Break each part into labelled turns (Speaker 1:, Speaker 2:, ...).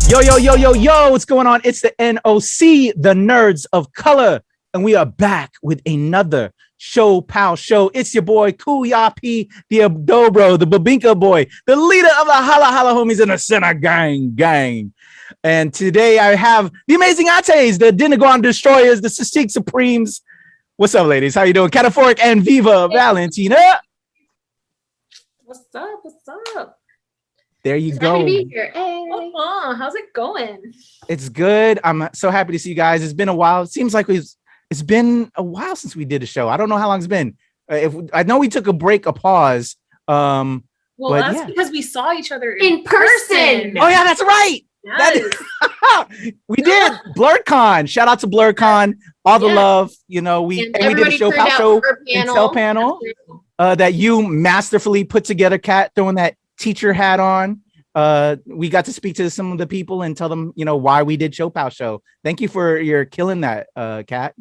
Speaker 1: Yo, yo, yo, yo, yo, what's going on? It's the NOC, the Nerds of Color, and we are back with another ShoPowSho. It's your boy, Kuya P, the Abdobro, the Babinka boy, the leader of the Hala Hala homies in the Center gang. And today I have the amazing Ates, the Dinaguan Destroyers, the Sisig Supremes. What's up, ladies? How you doing? Kataphorric and Viva, Valentina.
Speaker 2: What's up? What's up?
Speaker 1: There you
Speaker 2: Just
Speaker 1: go.
Speaker 2: happy to be here. Hey. How's it going?
Speaker 1: It's good. I'm so happy to see you guys. It's been a while. It seems like it's been a while since we did a show. I don't know how long it's been. I know we took a pause.
Speaker 2: Well, that's because we saw each other
Speaker 3: in person.
Speaker 1: Oh yeah, that's right.
Speaker 2: Yes.
Speaker 1: We did BlurredCon. Shout out to BlurredCon. All the love. You know, we did a ShoPowSho Intel panel that you masterfully put together, Kat, throwing that teacher hat on. We got to speak to some of the people and tell them, you know, why we did ShoPowSho. Thank you for your killing that, Kat.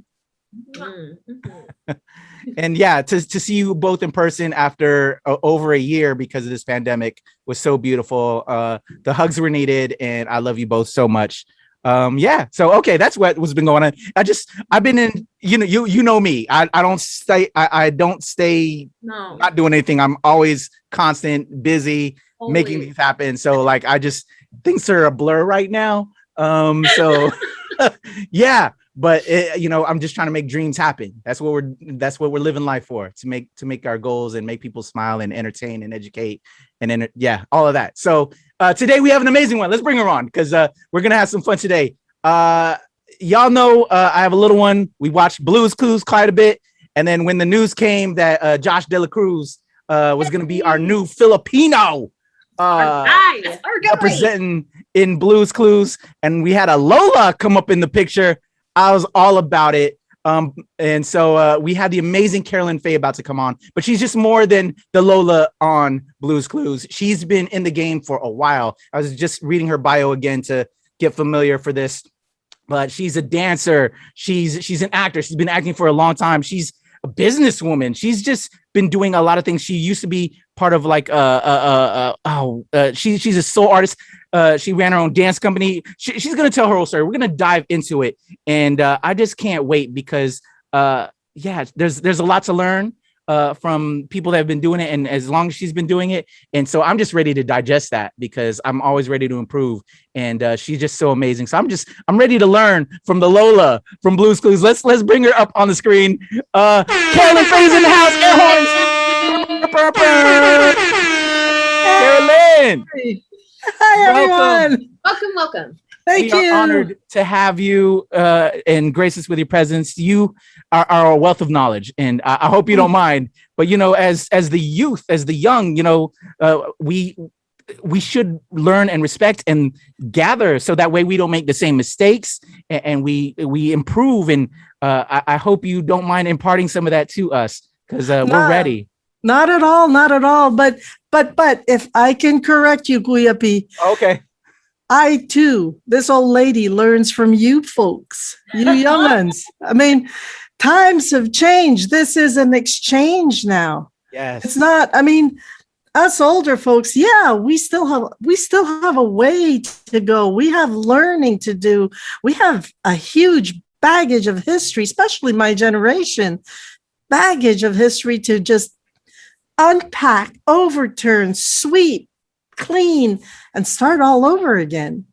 Speaker 1: And yeah, to see you both in person after over a year because of this pandemic was so beautiful. The hugs were needed, and I love you both so much. Yeah, so okay, that's what's been going on. I've been in, you know me. I don't stay not doing anything. I'm always constant, busy, making things happen. So like things are a blur right now. So yeah, but I'm just trying to make dreams happen. That's what we're living life for, to make our goals and make people smile and entertain and educate and all of that. So today we have an amazing one. Let's bring her on because we're gonna have some fun today. Y'all know I have a little one. We watched Blue's Clues quite a bit, and then when the news came that Josh De La Cruz was gonna be our new Filipino representing in Blue's Clues, and we had a Lola come up in the picture, I was all about it. And so we had the amazing Carolyn Faye about to come on, but she's just more than the Lola on Blue's Clues. She's been in the game for a while. I was just reading her bio again to get familiar for this, but she's a dancer. She's an actor. She's been acting for a long time. She's a businesswoman. She's just been doing a lot of things. She used to be part of like she's a soul artist. She ran her own dance company. She's gonna tell her whole story. We're gonna dive into it, and I just can't wait because there's a lot to learn from people that have been doing it, and as long as she's been doing it, and so I'm just ready to digest that because I'm always ready to improve, and she's just so amazing. So I'm ready to learn from the Lola from Blue's Clues. Let's bring her up on the screen. Carolyn Faye's in the house. Air horns. Carolyn.
Speaker 4: Hi, everyone.
Speaker 2: Welcome.
Speaker 4: Thank you.
Speaker 1: We are honored to have you and grace us with your presence. You are a wealth of knowledge, and I hope you don't mind. But as the youth, as the young, we should learn and respect and gather so that way we don't make the same mistakes and we improve. And I hope you don't mind imparting some of that to us because we're ready.
Speaker 4: Not at all. But if I can correct you, Kuya P.
Speaker 1: Okay.
Speaker 4: I too, this old lady learns from you folks, you young'uns. I mean, times have changed. This is an exchange now.
Speaker 1: Yes.
Speaker 4: It's not, us older folks, we still have a way to go. We have learning to do. We have a huge baggage of history, especially my generation, baggage of history to just unpack, overturn, sweep, clean, and start all over again.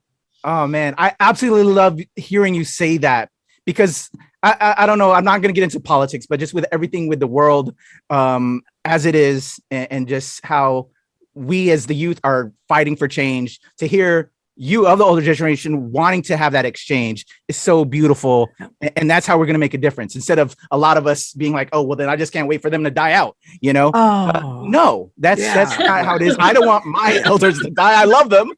Speaker 1: Oh man, I absolutely love hearing you say that because I don't know, I'm not going to get into politics, but just with everything with the world as it is, and just how we as the youth are fighting for change, to hear you of the older generation wanting to have that exchange is so beautiful. And that's how we're going to make a difference, instead of a lot of us being like, oh, well, then I just can't wait for them to die out. No, that's not how it is. I don't want my elders to die. I love them.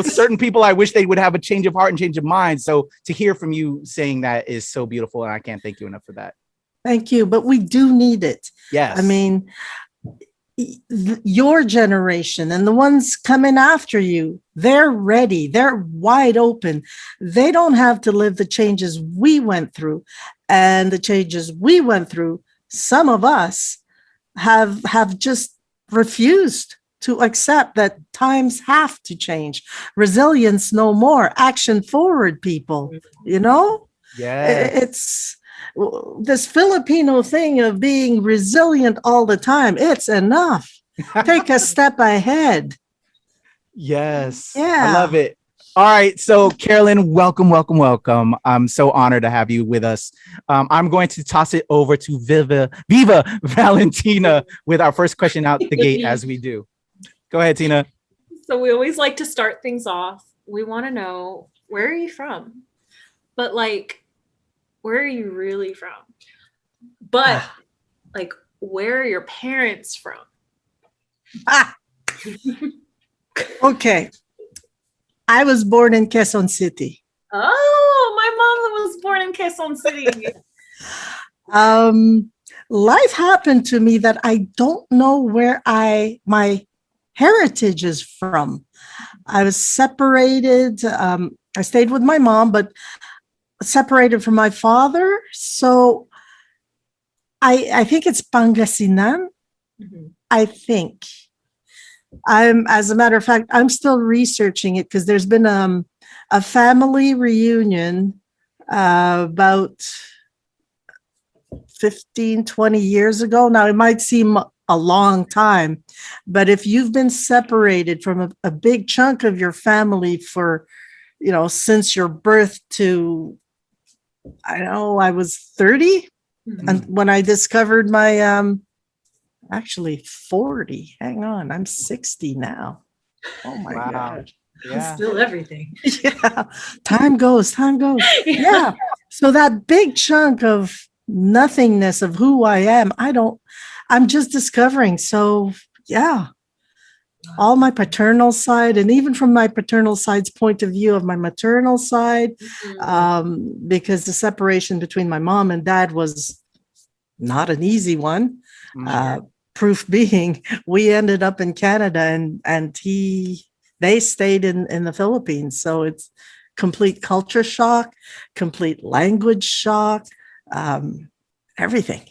Speaker 1: Certain people, I wish they would have a change of heart and change of mind. So to hear from you saying that is so beautiful. And I can't thank you enough for that.
Speaker 4: Thank you. But we do need it.
Speaker 1: Yes.
Speaker 4: Your generation and the ones coming after you, they're ready. They're wide open. They don't have to live the changes we went through. And the changes we went through, some of us have just refused to accept that times have to change. Resilience no more. Action forward, people. You know?
Speaker 1: Yes.
Speaker 4: It's this Filipino thing of being resilient all the time. It's enough. Take a step ahead.
Speaker 1: Yes.
Speaker 4: Yeah.
Speaker 1: I love it. All right. So, Carolyn, welcome, welcome, welcome. I'm so honored to have you with us. I'm going to toss it over to Viva Valentina with our first question out the gate, as we do. Go ahead, Tina.
Speaker 2: So we always like to start things off. We want to know, where are you from? But like, where are you really from? But like, where are your parents from?
Speaker 4: Okay. I was born in Quezon City.
Speaker 2: Oh, my mom was born in Quezon City.
Speaker 4: Life happened to me that I don't know where my heritage is from. I was separated. I stayed with my mom, but separated from my father. So I think it's Pangasinan.
Speaker 2: Mm-hmm.
Speaker 4: I think. As a matter of fact, I'm still researching it because there's been a family reunion about 15, 20 years ago. Now, it might seem a long time, but if you've been separated from a big chunk of your family for, since your birth to, I know I was 30,
Speaker 2: Mm-hmm.
Speaker 4: and when I discovered my actually 40. Hang on, I'm 60 now. Oh my God.
Speaker 1: Yeah.
Speaker 2: Still everything.
Speaker 4: Yeah. Time goes. Yeah. So that big chunk of nothingness of who I am, I'm just discovering. So yeah. All my paternal side, and even from my paternal side's point of view of my maternal side, because the separation between my mom and dad was not an easy one. Proof being, we ended up in Canada, and they stayed in the Philippines. So it's complete culture shock, complete language shock, everything.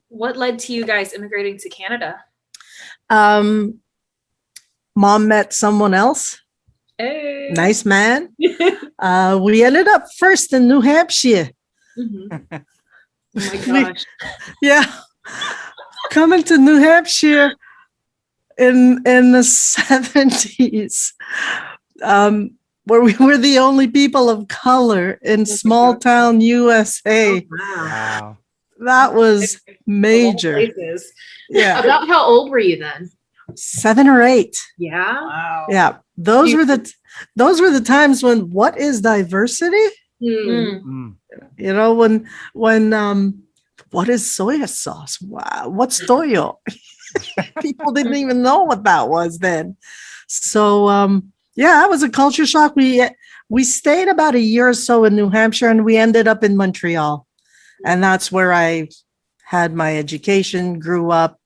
Speaker 2: What led to you guys immigrating to Canada?
Speaker 4: Mom met someone else.
Speaker 2: Hey.
Speaker 4: Nice man. We ended up first in New Hampshire.
Speaker 2: Mm-hmm. Oh my gosh.
Speaker 4: Yeah. Coming to New Hampshire in the 70s, where we were the only people of color in small town USA.
Speaker 2: Oh, wow.
Speaker 4: That was major.
Speaker 2: Yeah. About how old were you then?
Speaker 4: 7 or 8.
Speaker 2: Yeah. Wow.
Speaker 4: Yeah. Those were the times when, what is diversity?
Speaker 2: Mm.
Speaker 4: When what is soya sauce? Wow. What's toyo? People didn't even know what that was then. So, that was a culture shock. We stayed about a year or so in New Hampshire, and we ended up in Montreal. And that's where I had my education, grew up.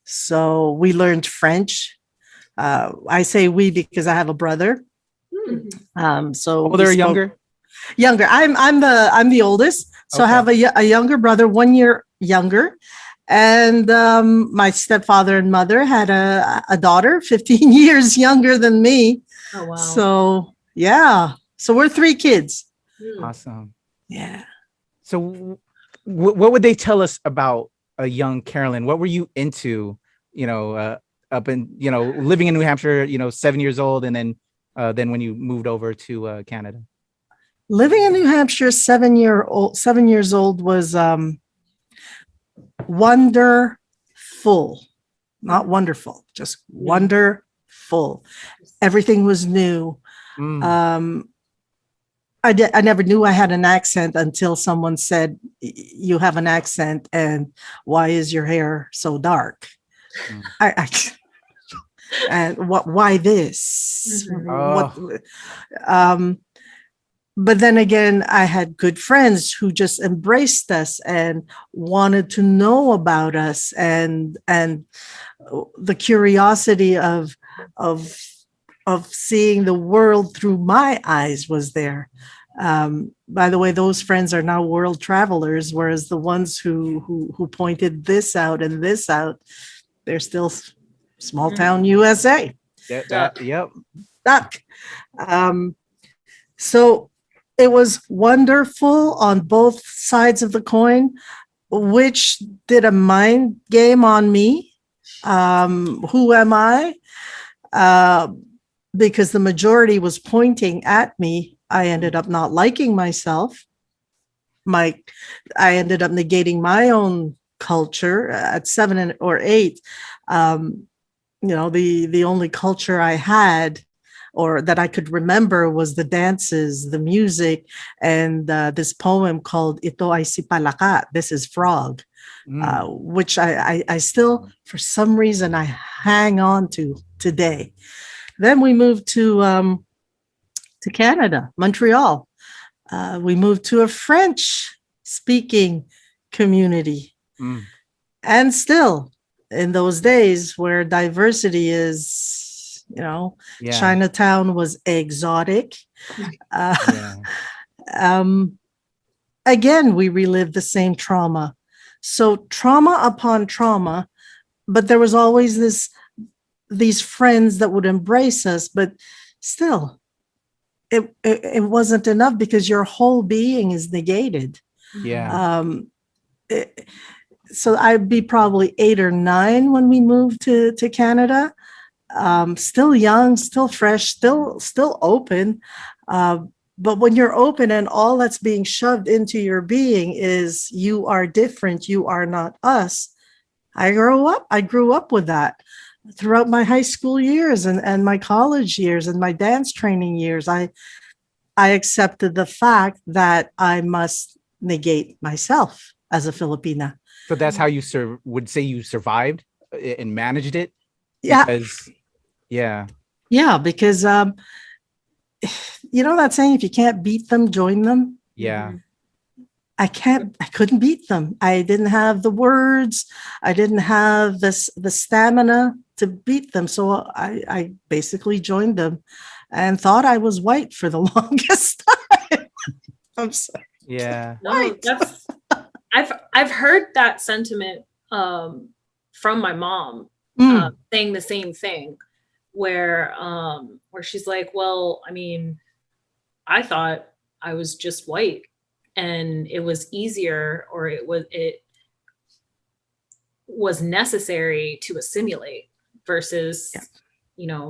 Speaker 4: So we learned French. I say we because I have a brother. So
Speaker 1: older or younger?
Speaker 4: Younger. I'm the oldest. So okay. I have a younger brother, 1 year younger. And my stepfather and mother had a daughter 15 years younger than me.
Speaker 2: Oh, wow.
Speaker 4: So, yeah. So we're 3 kids.
Speaker 1: Awesome.
Speaker 4: Yeah.
Speaker 1: So what would they tell us about a young Carolyn? What were you into, up in, living in New Hampshire, 7 years old, and then when you moved over to Canada?
Speaker 4: Living in New Hampshire, 7 years old was wonderful, not wonderful, just wonderful. Everything was new. I never knew I had an accent until someone said, "You have an accent, and why is your hair so dark?" And why this? But then again, I had good friends who just embraced us and wanted to know about us, and the curiosity of seeing the world through my eyes was there. By the way, those friends are now world travelers, whereas the ones who pointed this out and this out, they're still small town USA.
Speaker 1: Yep.
Speaker 4: Stuck. So it was wonderful on both sides of the coin, which did a mind game on me. Who am I? Because the majority was pointing at me. I ended up not liking myself. I ended up negating my own culture at 7 or 8. The only culture I had or that I could remember was the dances, the music, and this poem called Ito ay si Palaka. This is frog, which I still, for some reason, I hang on to today. Then we moved to Canada, Montreal. We moved to a French-speaking community. And still, in those days where diversity is, Chinatown was exotic. Again, we relived the same trauma. So trauma upon trauma, but there was always these friends that would embrace us, but still, it wasn't enough because your whole being is negated. So I'd be probably 8 or 9 when we moved to Canada. Still young, still fresh, still open. But when you're open and all that's being shoved into your being is you are different, you are not us. I grew up with that throughout my high school years and my college years and my dance training years. I accepted the fact that I must negate myself as a Filipina.
Speaker 1: So that's how you would say you survived and managed it?
Speaker 4: Yeah. Because that saying, if you can't beat them, join them.
Speaker 1: Yeah.
Speaker 4: I couldn't beat them. I didn't have the words. I didn't have the stamina to beat them. So I basically joined them and thought I was white for the longest time. I'm sorry.
Speaker 1: Yeah.
Speaker 2: No, I've heard that sentiment from my mom saying the same thing, where she's like, well, I mean, I thought I was just white and it was easier, or it was necessary to assimilate versus live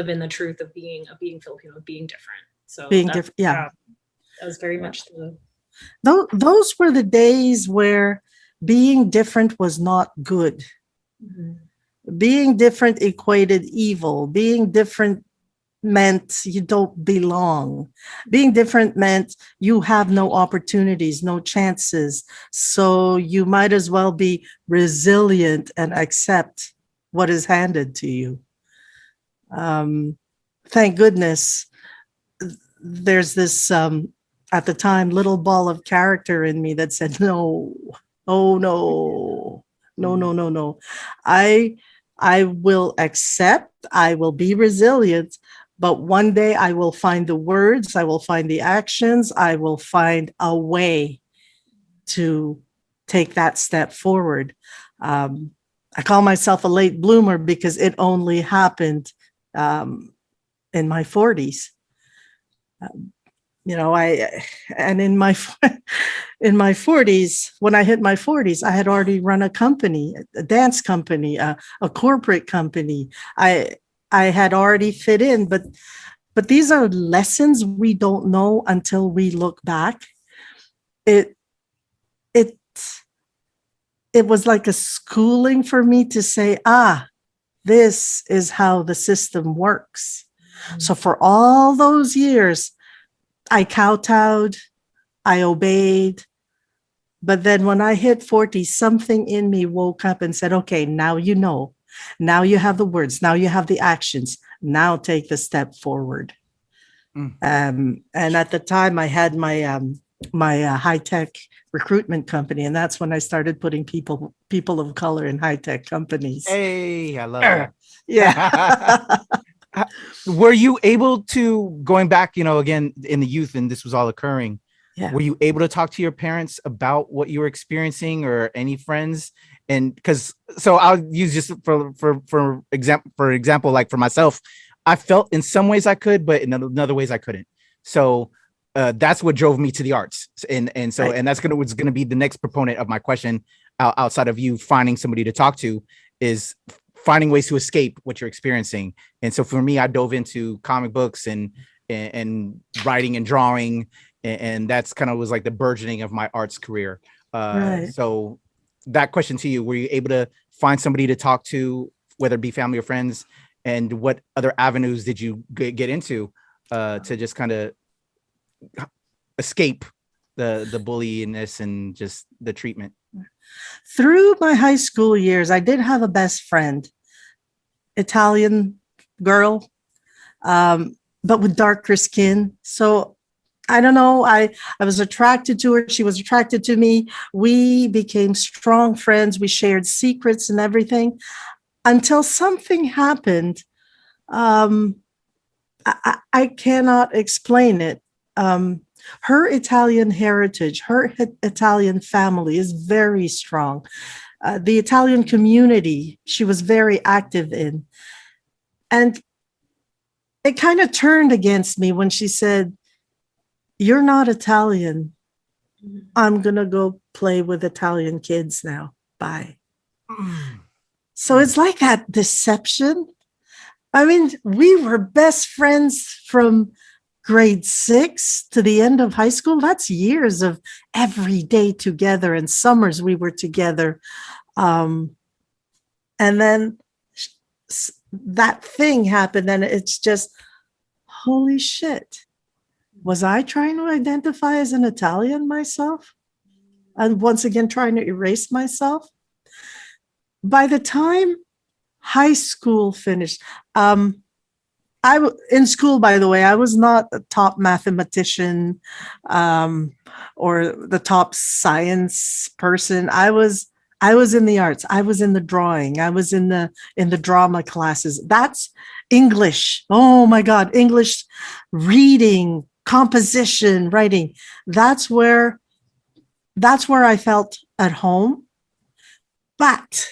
Speaker 2: in the truth of being Filipino, of being different. So
Speaker 4: being different,
Speaker 2: that was very much
Speaker 4: those were the days where being different was not good. Being different equated evil. Being different meant you don't belong. Being different meant you have no opportunities, no chances. So you might as well be resilient and accept what is handed to you. Thank goodness there's this at the time little ball of character in me that said no. I will accept, I will be resilient, but one day I will find the words, I will find the actions, I will find a way to take that step forward. I call myself a late bloomer because it only happened in my 40s. In my 40s, when I hit my 40s, I had already run a company, a dance company, a corporate company. I had already fit in, but these are lessons we don't know until we look back. It was like a schooling for me to say, this is how the system works. So for all those years, I kowtowed, I obeyed. But then when I hit 40, something in me woke up and said, okay, now you know. Now you have the words. Now you have the actions. Now take the step forward. And at the time, I had my high-tech recruitment company. And that's when I started putting people of color in high-tech companies.
Speaker 1: Hey, I love that.
Speaker 4: Yeah.
Speaker 1: Were you able to, going back, again, in the youth, and this was all occurring,
Speaker 4: Yeah.
Speaker 1: Were you able to talk to your parents about what you were experiencing, or any friends? And because, so I'll use just for example, like for myself, I felt in some ways I could, but in other ways I couldn't. So that's what drove me to the arts, and so
Speaker 4: Right.
Speaker 1: and that's what's gonna be the next proponent of my question, outside of you finding somebody to talk to, is finding ways to escape what you're experiencing. And so for me, I dove into comic books and writing and drawing, and that's kind of was like the burgeoning of my arts career.
Speaker 4: Right.
Speaker 1: So that question to you, were you able to find somebody to talk to, whether it be family or friends, and what other avenues did you get into to just kind of escape the bullyingness and just the treatment?
Speaker 4: Through my high school years, I did have a best friend, Italian girl, but with darker skin. So I don't know. I was attracted to her. She was attracted to me. We became strong friends. We shared secrets and everything until something happened. I cannot explain it. Her Italian heritage, her Italian family is very strong. The Italian community, she was very active in. And it kind of turned against me when she said, "You're not Italian. I'm going to go play with Italian kids now. Bye." So it's like that deception. I mean, we were best friends from grade 6 to the end of high school. That's years of every day together, and summers we were together. And then that thing happened, and it's just, holy shit. Was I trying to identify as an Italian myself? And once again, trying to erase myself? By the time high school finished, in school, by the way, I was not a top mathematician or the top science person. I was in the arts. I was in the drawing. I was in the drama classes. That's English. Oh my God, English, reading, composition, writing. That's where I felt at home. But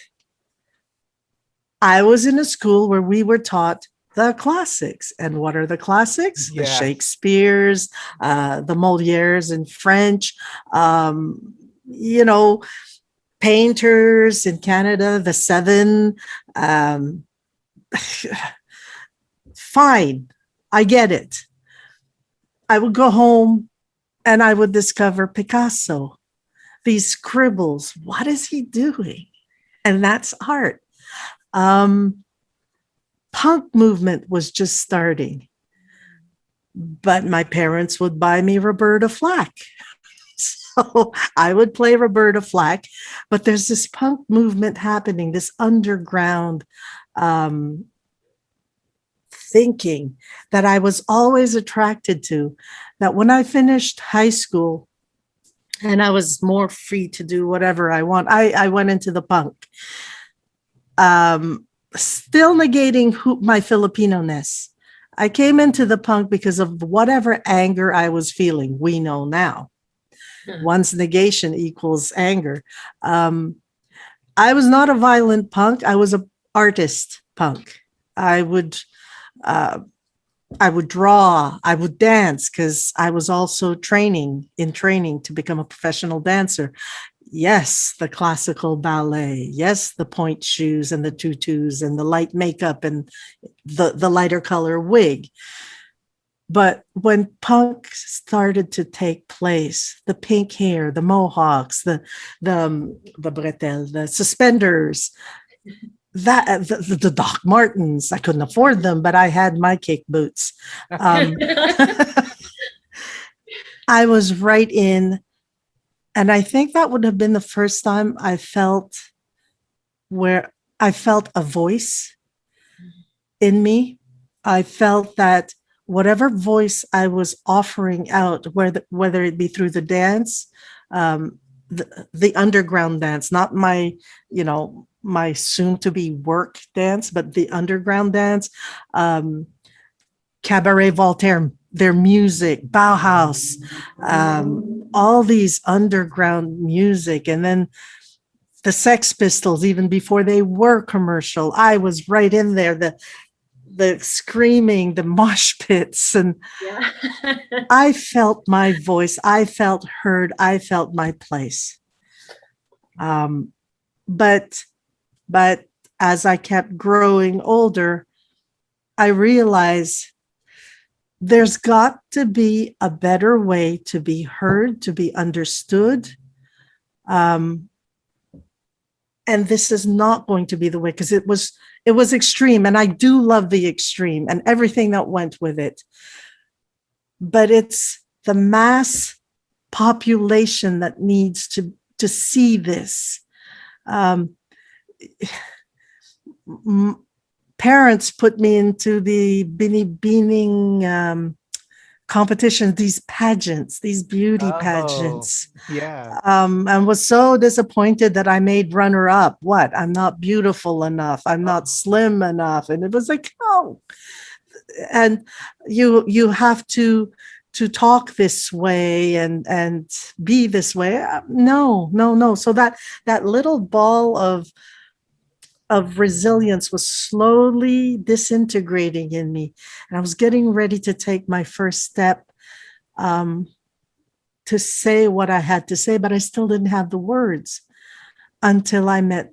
Speaker 4: I was in a school where we were taught the classics. And what are the classics?
Speaker 1: Yeah.
Speaker 4: The Shakespeare's, the Molières in French, painters in Canada, the Seven. Fine, I get it. I would go home and I would discover Picasso, these scribbles. What is he doing? And that's art. Punk movement was just starting, but my parents would buy me Roberta Flack. So I would play Roberta Flack, but there's this punk movement happening, this underground thinking that I was always attracted to, that when I finished high school and I was more free to do whatever I want, I went into the punk. Still negating my Filipino-ness. I came into the punk because of whatever anger I was feeling. We know now. One's negation equals anger. I was not a violent punk. I was an artist punk. I would draw. I would dance because I was also training to become a professional dancer. Yes, the classical ballet. Yes, the point shoes and the tutus and the light makeup and the lighter color wig. But when punk started to take place, the pink hair, the mohawks, the bretelles, the suspenders, the Doc Martens, I couldn't afford them, but I had my kick boots. I was right in. And I think that would have been the first time I felt a voice in me. I felt that whatever voice I was offering out, whether it be through the dance, the underground dance, not my soon-to-be work dance, but the underground dance, Cabaret Voltaire, their music, Bauhaus, all these underground music, and then the Sex Pistols, even before they were commercial. I was right in there, the screaming, the mosh pits, and
Speaker 2: Yeah.
Speaker 4: I felt my voice. I felt heard. I felt my place. But as I kept growing older, I realized there's got to be a better way to be heard, to be understood. And this is not going to be the way, because it was extreme, and I do love the extreme and everything that went with it. But it's the mass population that needs to see this. Parents put me into the beanie competition, these pageants, these beauty pageants.
Speaker 1: Yeah.
Speaker 4: And was so disappointed that I made runner up. What? I'm not beautiful enough. I'm not slim enough. And it was like, oh, and you have to talk this way and be this way. No. So that little ball of resilience was slowly disintegrating in me. And I was getting ready to take my first step to say what I had to say, but I still didn't have the words until I met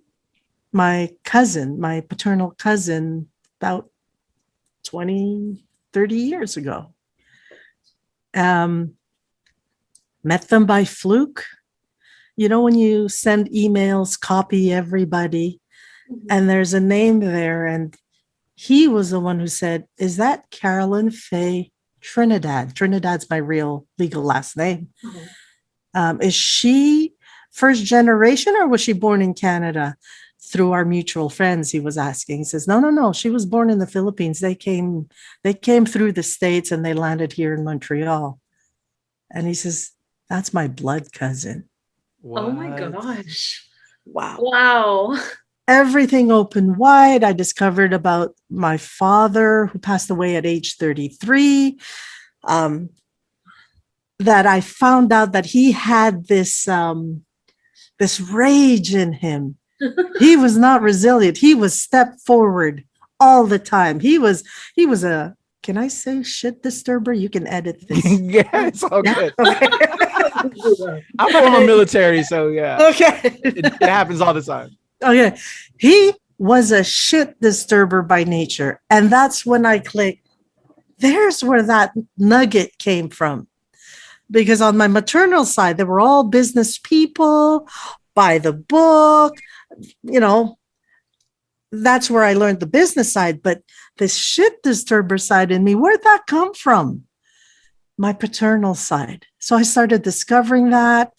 Speaker 4: my cousin, my paternal cousin, about 20, 30 years ago. Met them by fluke. You know, when you send emails, copy everybody, and there's a name there, and he was the one who said, "Is that Carolyn Faye Trinidad?" Trinidad's my real legal last name. Is she first generation, or was she born in Canada? Through our mutual friends, he was asking. He says, no, she was born in the Philippines. They came through the States and they landed here in Montreal. And he says, that's my blood cousin.
Speaker 1: What?
Speaker 2: Oh my gosh.
Speaker 4: Wow.
Speaker 2: Wow.
Speaker 4: Everything opened wide. I discovered about my father, who passed away at age 33. That I found out that he had this rage in him. He was not resilient. He was step forward all the time. He was a, can I say shit disturber? You can edit this.
Speaker 1: Yeah, it's all good.
Speaker 4: Okay.
Speaker 1: I'm former military, so yeah.
Speaker 4: Okay.
Speaker 1: It happens all the time.
Speaker 4: Okay. He was a shit disturber by nature. And that's when I clicked. There's where that nugget came from. Because on my maternal side, they were all business people, by the book, you know, that's where I learned the business side. But this shit disturber side in me, where'd that come from? My paternal side. So I started discovering that.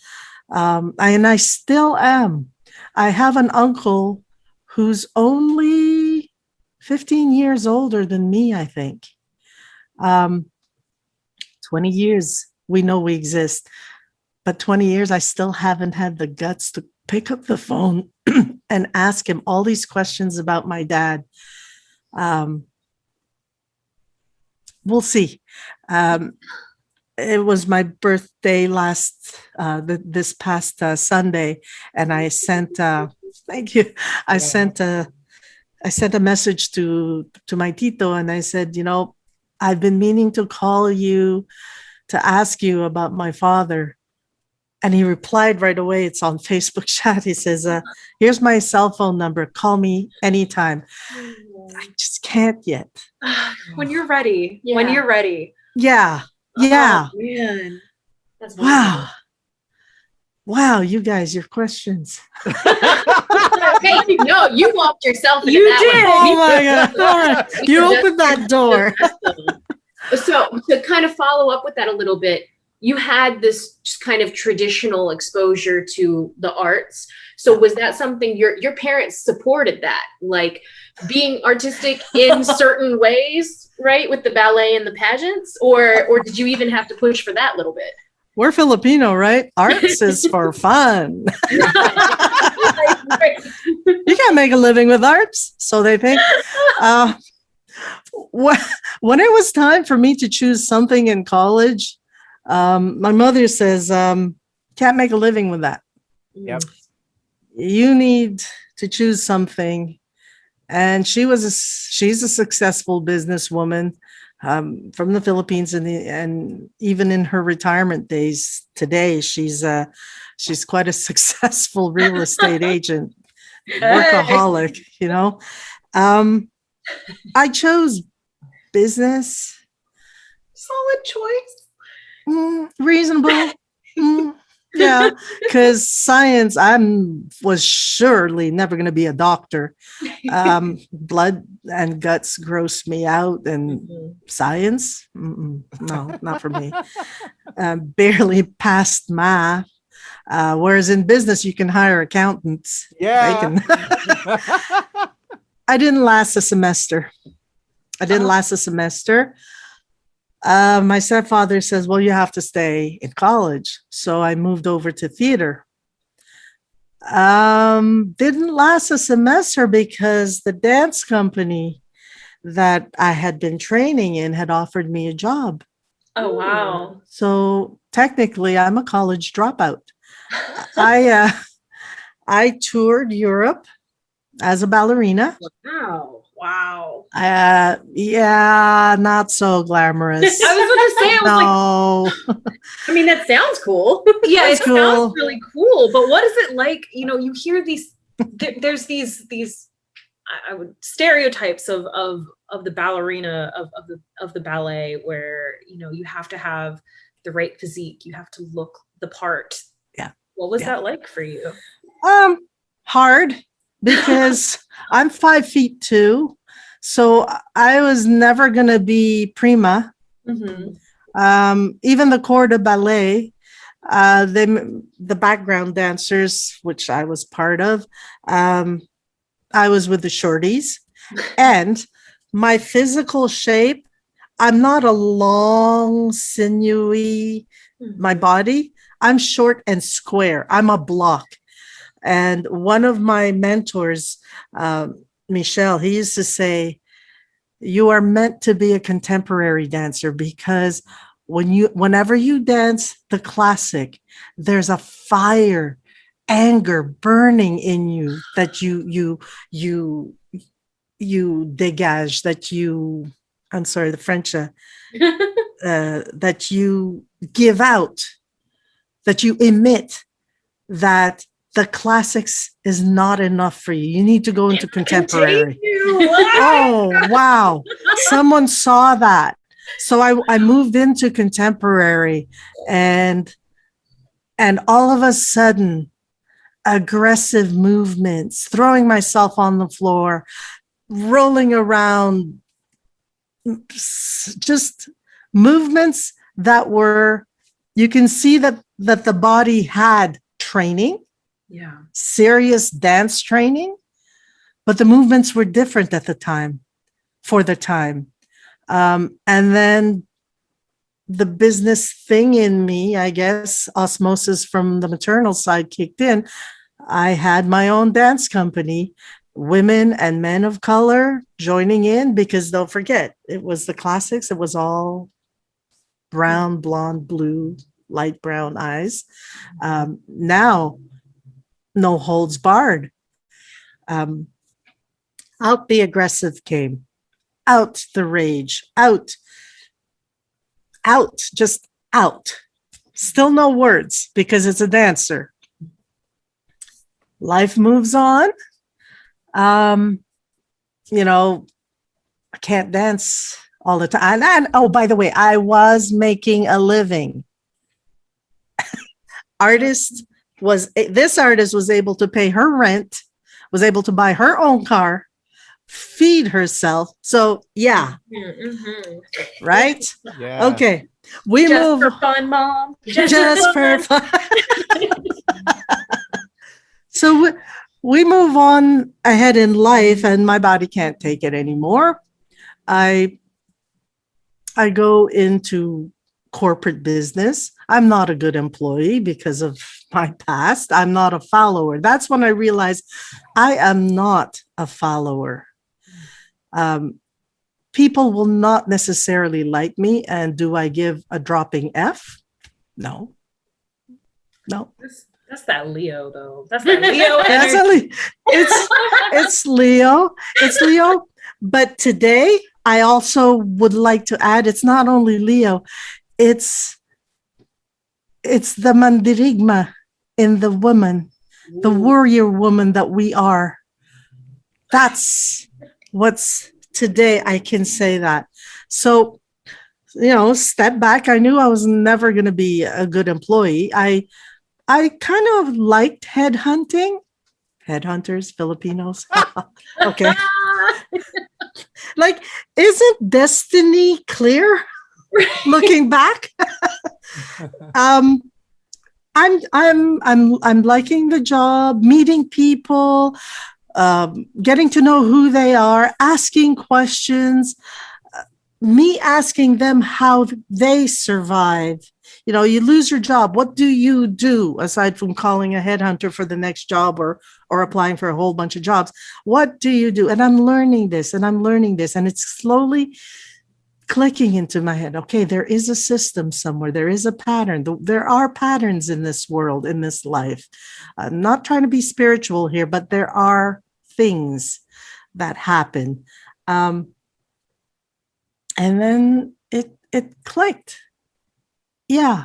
Speaker 4: And I still am. I have an uncle who's only 15 years older than me, I think. 20 years, we know we exist. But 20 years, I still haven't had the guts to pick up the phone and ask him all these questions about my dad. We'll see. It was my birthday this past Sunday, and I sent. Thank you. I sent a message to my tito, and I said, you know, I've been meaning to call you to ask you about my father. And he replied right away. It's on Facebook chat. He says, here's my cell phone number. Call me anytime. I just can't yet.
Speaker 2: When you're ready.
Speaker 3: Yeah.
Speaker 2: When you're ready.
Speaker 4: Yeah. Yeah.
Speaker 2: Oh, man. That's
Speaker 4: Wow. Wow, you guys, your questions.
Speaker 3: Hey, no, you walked yourself into
Speaker 2: You
Speaker 3: that
Speaker 2: did.
Speaker 3: one.
Speaker 4: Oh my God. All right. You opened that door.
Speaker 3: So to kind of follow up with that a little bit, you had this just kind of traditional exposure to the arts. So was that something your parents supported that, like being artistic in certain ways, right? With the ballet and the pageants, or did you even have to push for that little bit?
Speaker 4: We're Filipino, right? Arts is for fun. You can't make a living with arts, so they think. When it was time for me to choose something in college, My mother says, can't make a living with that.
Speaker 1: Yep.
Speaker 4: You need to choose something. And she's a successful businesswoman from the Philippines, and even in her retirement days today, she's quite a successful real estate agent, workaholic, you know. I chose business.
Speaker 3: Solid choice.
Speaker 4: Reasonable. Yeah, because science, was surely never going to be a doctor. Blood and guts gross me out, and science, no, not for me. Barely passed math. Whereas in business, you can hire accountants.
Speaker 1: Yeah.
Speaker 4: I didn't last a semester. My stepfather says, well, you have to stay in college. So I moved over to theater. Didn't last a semester because the dance company that I had been training in had offered me a job.
Speaker 2: Oh, wow.
Speaker 4: So technically, I'm a college dropout. I toured Europe as a ballerina.
Speaker 3: Wow.
Speaker 4: Yeah, not so glamorous.
Speaker 3: I was going to say,
Speaker 4: No.
Speaker 3: I mean, that sounds cool.
Speaker 2: Yeah,
Speaker 4: That's
Speaker 2: it
Speaker 4: cool.
Speaker 2: sounds really cool. But what is it like? You know, you hear these. There's these I would stereotypes of the ballerina of the ballet, where you know you have to have the right physique, you have to look the part.
Speaker 4: Yeah.
Speaker 2: What was that like for you?
Speaker 4: Hard, because I'm 5'2", so I was never gonna be prima. Even the corps de ballet, the background dancers, which I was part of, I was with the shorties, and my physical shape, I'm not a long, sinewy, my body, I'm short and square. I'm a block. And one of my mentors, Michel, he used to say, you are meant to be a contemporary dancer, because whenever you dance the classic, there's a fire, anger burning in you that you dégage, that you, I'm sorry, the French, that you give out, that you emit, that the classics is not enough for you. You need to go into contemporary. Oh, wow. Someone saw that. So I moved into contemporary, and all of a sudden, aggressive movements, throwing myself on the floor, rolling around, just movements that were, you can see that the body had training, serious dance training, but the movements were different at the time, for the time. And then the business thing in me, I guess, osmosis from the maternal side kicked in. I had my own dance company, women and men of color joining in, because don't forget, it was the classics. It was all brown, blonde, blue, light brown eyes. Now, no holds barred. Out the aggressive came, out the rage, out, just out. Still no words, because it's a dancer. Life moves on. You know, I can't dance all the time. And oh, by the way, I was making a living. This artist was able to pay her rent, was able to buy her own car, feed herself. So yeah, right?
Speaker 1: Yeah.
Speaker 4: Okay, we
Speaker 2: Just
Speaker 4: move
Speaker 2: for fun, Mom.
Speaker 4: just for fun. So we move on ahead in life, and my body can't take it anymore. I go into corporate business. I'm not a good employee because of my past. I'm not a follower. That's when I realized I am not a follower. People will not necessarily like me. And do I give a dropping F? No.
Speaker 2: That's that Leo though. That's that Leo
Speaker 4: That's
Speaker 2: energy.
Speaker 4: it's Leo. It's Leo. But today, I also would like to add, it's not only Leo, it's the mandirigma in the woman, the warrior woman that we are. That's what's today. I can say that. So, step back. I knew I was never going to be a good employee. I kind of liked headhunting. Headhunters, Filipinos. Okay. Like, isn't destiny clear? Looking back, I'm liking the job, meeting people, getting to know who they are, asking questions, me asking them how they survive. You lose your job. What do you do aside from calling a headhunter for the next job or applying for a whole bunch of jobs? What do you do? And I'm learning this and it's slowly clicking into my head. Okay, there is a system somewhere. There is a pattern. There are patterns in this world, in this life. I'm not trying to be spiritual here, but there are things that happen. And then it clicked. Yeah,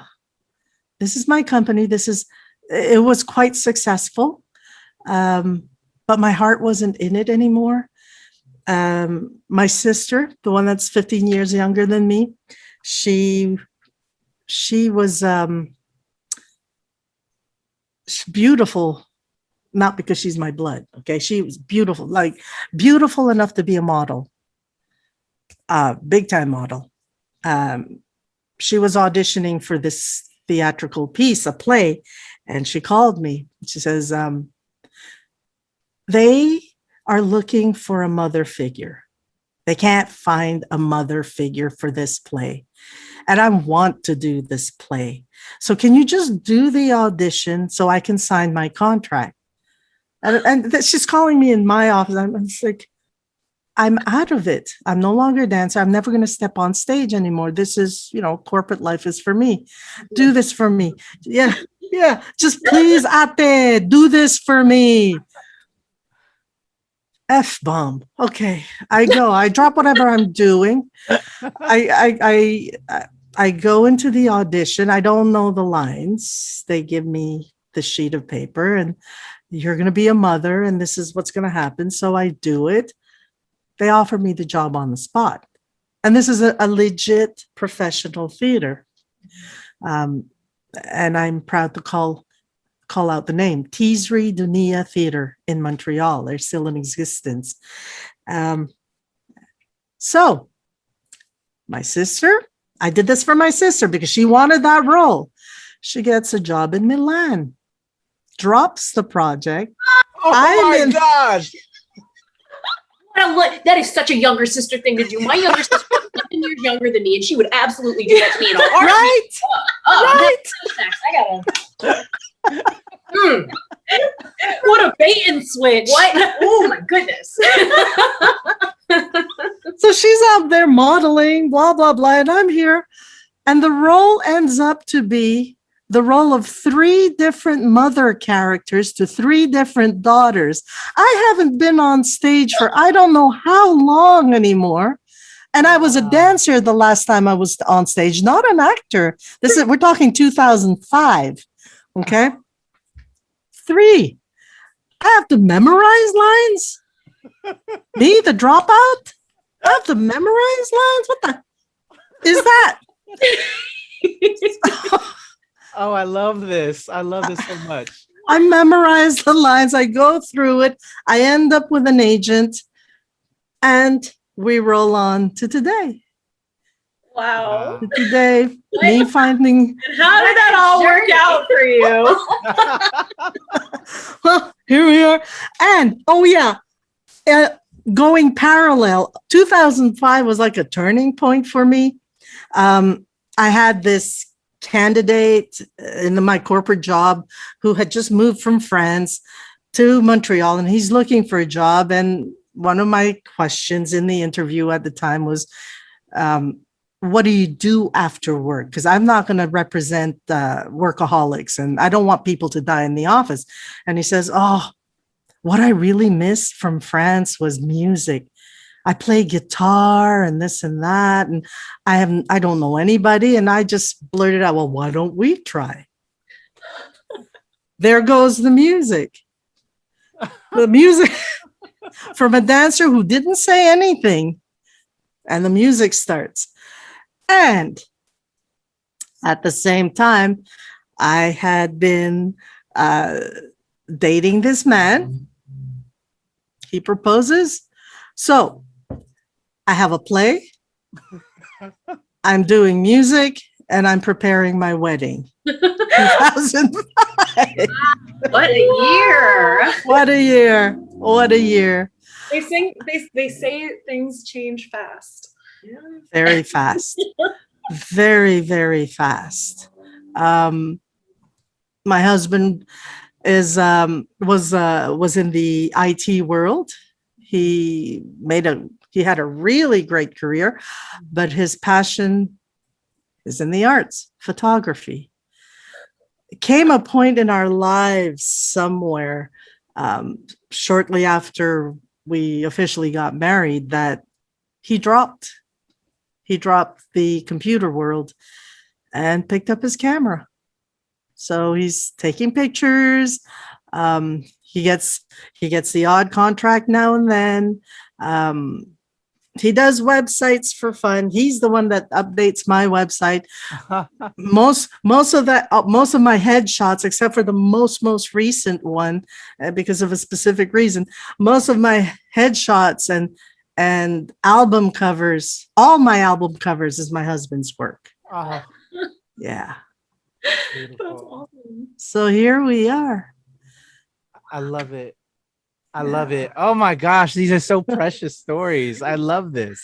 Speaker 4: this is my company. It was quite successful. But my heart wasn't in it anymore. My sister, the one that's 15 years younger than me, she was beautiful, not because she's my blood. Okay, she was beautiful, like beautiful enough to be a model, big time model. She was auditioning for this theatrical piece, a play, and she called me. She says, they are looking for a mother figure. They can't find a mother figure for this play. And I want to do this play. So can you just do the audition so I can sign my contract? And she's calling me in my office. I'm just like, I'm out of it. I'm no longer a dancer. I'm never going to step on stage anymore. This is, corporate life is for me. Do this for me. Yeah. Just please, ate, do this for me. F-bomb. Okay. I drop whatever I'm doing. I go into the audition. I don't know the lines. They give me the sheet of paper and you're going to be a mother and this is what's going to happen. So I do it. They offer me the job on the spot. And this is a legit professional theater. And I'm proud to call out the name, Tisri Dunia Theater in Montreal. They're still in existence. So my sister, I did this for my sister because she wanted that role. She gets a job in Milan, drops the project.
Speaker 1: Oh my gosh.
Speaker 3: That is such a younger sister thing to do. My younger sister is 7 years younger than me, and she would absolutely do that to me in a heartbeat.
Speaker 4: Right.
Speaker 3: I gotta.
Speaker 2: What a bait and switch.
Speaker 3: What? Oh my goodness.
Speaker 4: So she's out there modeling, blah, blah, blah, and I'm here. And the role ends up to be the role of 3 different mother characters to 3 different daughters. I haven't been on stage for I don't know how long anymore. And I was a dancer the last time I was on stage, not an actor. We're talking 2005. Okay. 3. I have to memorize lines. Me, the dropout? I have to memorize lines? What the is that?
Speaker 1: Oh, I love this. I love this so much.
Speaker 4: I memorize the lines. I go through it. I end up with an agent and we roll on to today.
Speaker 2: Wow.
Speaker 4: Today, me finding.
Speaker 2: And how did that all work out for you?
Speaker 4: Well, here we are. And, going parallel, 2005 was like a turning point for me. I had this candidate in my corporate job who had just moved from France to Montreal, and he's looking for a job. And one of my questions in the interview at the time was, what do you do after work? Because I'm not going to represent workaholics, and I don't want people to die in the office. And he says, oh, what I really missed from France was music. I play guitar and this and that, and I don't know anybody. And I just blurted out, well, why don't we try? There goes the music. The music from a dancer who didn't say anything, and the music starts. And at the same time, I had been dating this man. He proposes. So I have a play. I'm doing music, and I'm preparing my wedding. 2005.
Speaker 3: What a year.
Speaker 4: What a year. What a year.
Speaker 2: They say things change fast.
Speaker 4: Very fast. Very, very fast. My husband was in the IT world. He had a really great career, but his passion is in the arts, photography. It came a point in our lives somewhere shortly after we officially got married that he dropped the computer world and picked up his camera. So he's taking pictures. He gets the odd contract now and then. He does websites for fun. He's the one that updates my website. Most of my headshots, except for the most recent one, because of a specific reason, most of my headshots and album covers, all my album covers is my husband's work. Yeah.
Speaker 2: That's awesome.
Speaker 4: So here we are.
Speaker 1: I love it. I love it. Oh my gosh, these are so precious stories. I love this.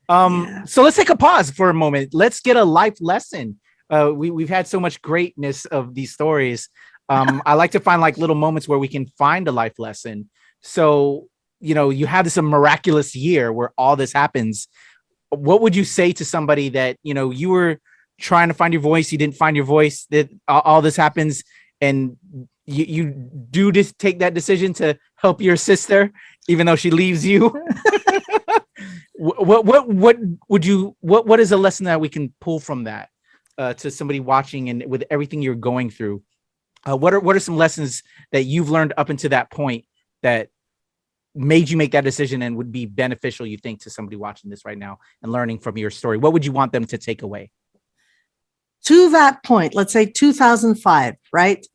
Speaker 1: So let's take a pause for a moment. Let's get a life lesson. We've had so much greatness of these stories. I like to find like little moments where we can find a life lesson. So, you have this miraculous year where all this happens. What would you say to somebody that, you were trying to find your voice, you didn't find your voice, that all this happens, and you do just take that decision to help your sister, even though she leaves you? What is a lesson that we can pull from that to somebody watching, and with everything you're going through? What are some lessons that you've learned up until that point that made you make that decision and would be beneficial, you think, to somebody watching this right now and learning from your story? What would you want them to take away?
Speaker 4: To that point, let's say 2005, right?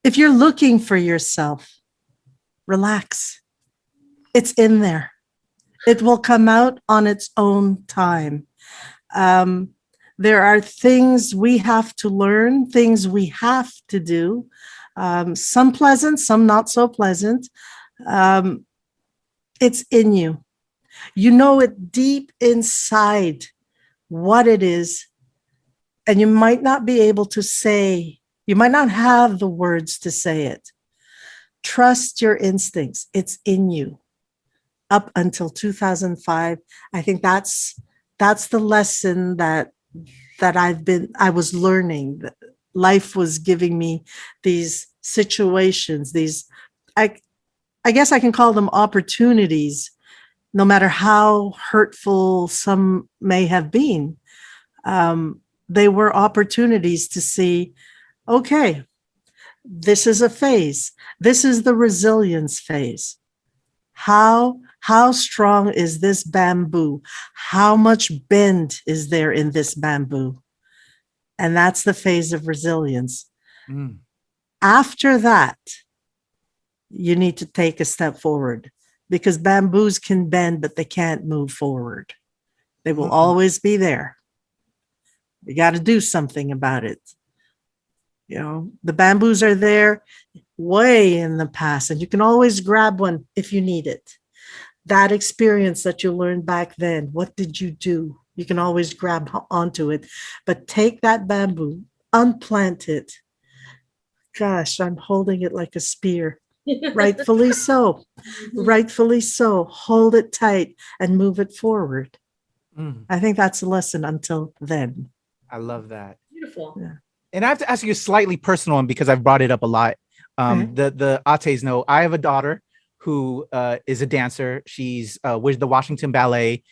Speaker 4: If you're looking for yourself, relax. It's in there. It will come out on its own time. There are things we have to learn, things we have to do, some pleasant, some not so pleasant. It's in you. You know it deep inside what it is, and you might not be able to say, you might not have the words to say it. Trust your instincts. It's in you. Up until 2005, I think that's the lesson that I was learning. Life was giving me these situations, I guess I can call them opportunities, no matter how hurtful some may have been. They were opportunities to see, okay, this is a phase. This is the resilience phase. How strong is this bamboo? How much bend is there in this bamboo? And that's the phase of resilience. After that, you need to take a step forward, because bamboos can bend, but they can't move forward. They will always be there. You got to do something about it. The bamboos are there way in the past, and you can always grab one if you need it. That experience that you learned back then, what did you do? You can always grab onto it, but take that bamboo, unplant it. Gosh, I'm holding it like a spear. Rightfully so. Rightfully so. Hold it tight and move it forward. I think that's a lesson until then.
Speaker 1: I love that.
Speaker 3: Beautiful.
Speaker 4: Yeah.
Speaker 1: And I have to ask you a slightly personal one because I've brought it up a lot.
Speaker 4: Okay.
Speaker 1: The Ates know I have a daughter who is a dancer. She's with the Washington Ballet.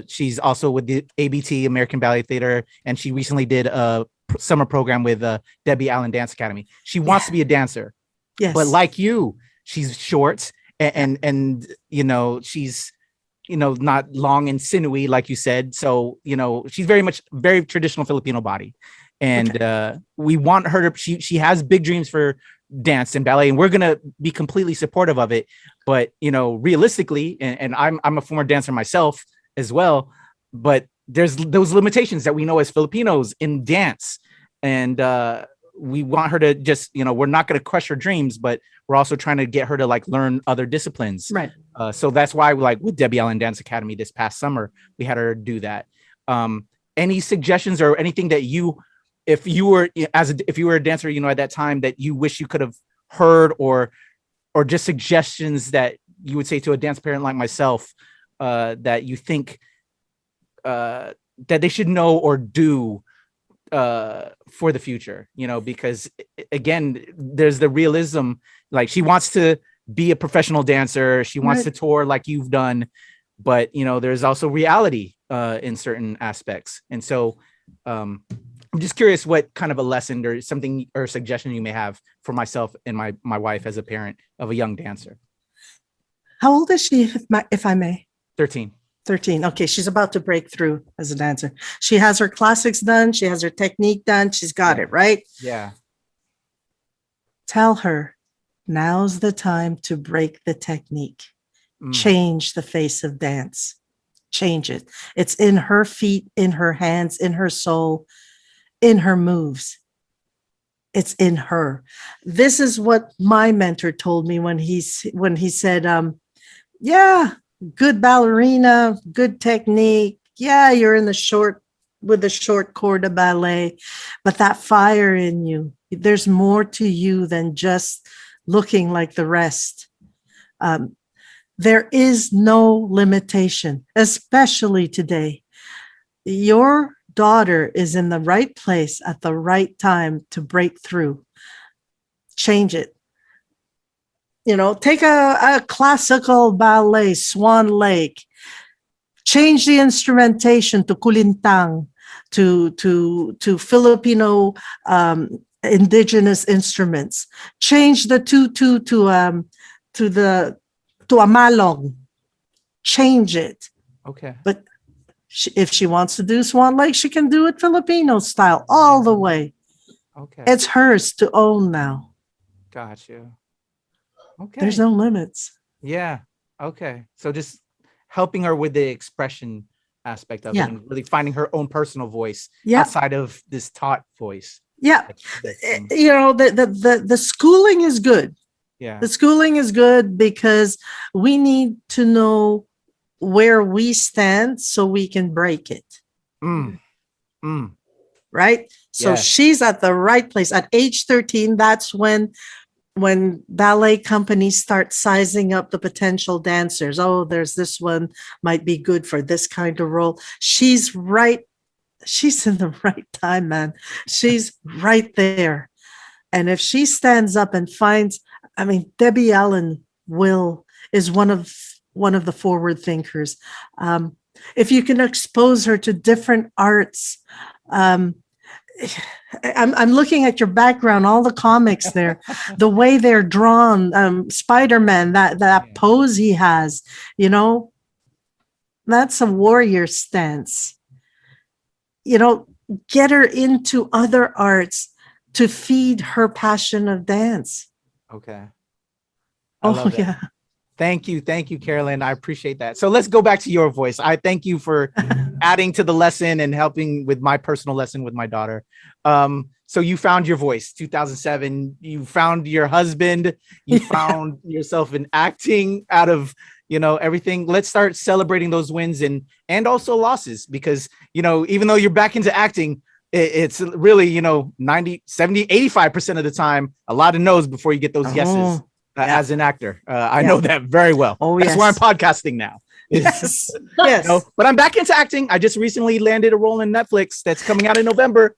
Speaker 1: She's also with the ABT, American Ballet Theater, and she recently did a summer program with Debbie Allen Dance Academy. She wants to be a dancer,
Speaker 4: Yes.
Speaker 1: but like you, she's short and you know, she's, you know, not long and sinewy like you said. So, you know, she's very traditional Filipino body. And we want her to, she has big dreams for dance and ballet, and we're going to be completely supportive of it. But, you know, realistically, and I'm a former dancer myself as well, but there's those limitations that we know as Filipinos in dance. And we want her to just, you know, we're not going to crush her dreams, but we're also trying to get her to like learn other disciplines.
Speaker 4: Right.
Speaker 1: So that's why like with Debbie Allen Dance Academy this past summer, we had her do that. Any suggestions or anything that you, if you were a dancer, you know, at that time that you wish you could have heard, or just suggestions that you would say to a dance parent like myself, that you think that they should know or do for the future, you know, because again, there's the realism, like she wants to be a professional dancer. She wants to tour like you've done, but you know, there's also reality in certain aspects. And so I'm just curious what kind of a lesson or something or suggestion you may have for myself and my wife as a parent of a young dancer.
Speaker 4: How old is she, if I may?
Speaker 1: 13.
Speaker 4: 13. Okay, she's about to break through as a dancer. She has her classics done. She has her technique done. She's got it, right?
Speaker 1: Yeah.
Speaker 4: Tell her, now's the time to break the technique. Change the face of dance. Change it. It's in her feet, in her hands, in her soul, in her moves. It's in her. This is what my mentor told me when he said, yeah, good ballerina, good technique. Yeah, you're in the short corps ballet, but that fire in you, there's more to you than just looking like the rest. There is no limitation, especially today. Your daughter is in the right place at the right time to break through. Change it. You know, take a classical ballet, Swan Lake, change the instrumentation to kulintang, to Filipino indigenous instruments. Change the tutu to a malong. Change it.
Speaker 1: Okay.
Speaker 4: But if she wants to do Swan Lake, she can do it Filipino style all the way.
Speaker 1: Okay.
Speaker 4: It's hers to own now.
Speaker 1: Got you. Okay.
Speaker 4: There's no limits.
Speaker 1: Yeah. Okay. So just helping her with the expression aspect of it and really finding her own personal voice outside of this taught voice.
Speaker 4: Yeah. You know, the schooling is good.
Speaker 1: Yeah.
Speaker 4: The schooling is good because we need to know where we stand so we can break it. Right? So she's at the right place. At age 13, that's when ballet companies start sizing up the potential dancers. Oh, there's this one might be good for this kind of role. She's right. She's in the right time, man. She's right there. And if she stands up and finds, I mean, Debbie Allen is one of the forward thinkers. If you can expose her to different arts, I'm looking at your background, all the comics there, the way they're drawn, Spider-Man, that pose he has, you know, that's a warrior stance. You know, get her into other arts to feed her passion of dance.
Speaker 1: Okay.
Speaker 4: Oh, yeah.
Speaker 1: Thank you, Carolyn. I appreciate that. So let's go back to your voice. I thank you for adding to the lesson and helping with my personal lesson with my daughter. So you found your voice, 2007. You found your husband. You found yourself in acting out of, you know, everything. Let's start celebrating those wins and also losses, because, you know, even though you're back into acting, it's really, you know, 90, 70, 85% of the time, a lot of no's before you get those yeses. As an actor, I know that very well. That's why I'm podcasting now.
Speaker 4: Yes. Yes.
Speaker 1: No, but I'm back into acting. I just recently landed a role in Netflix that's coming out in November.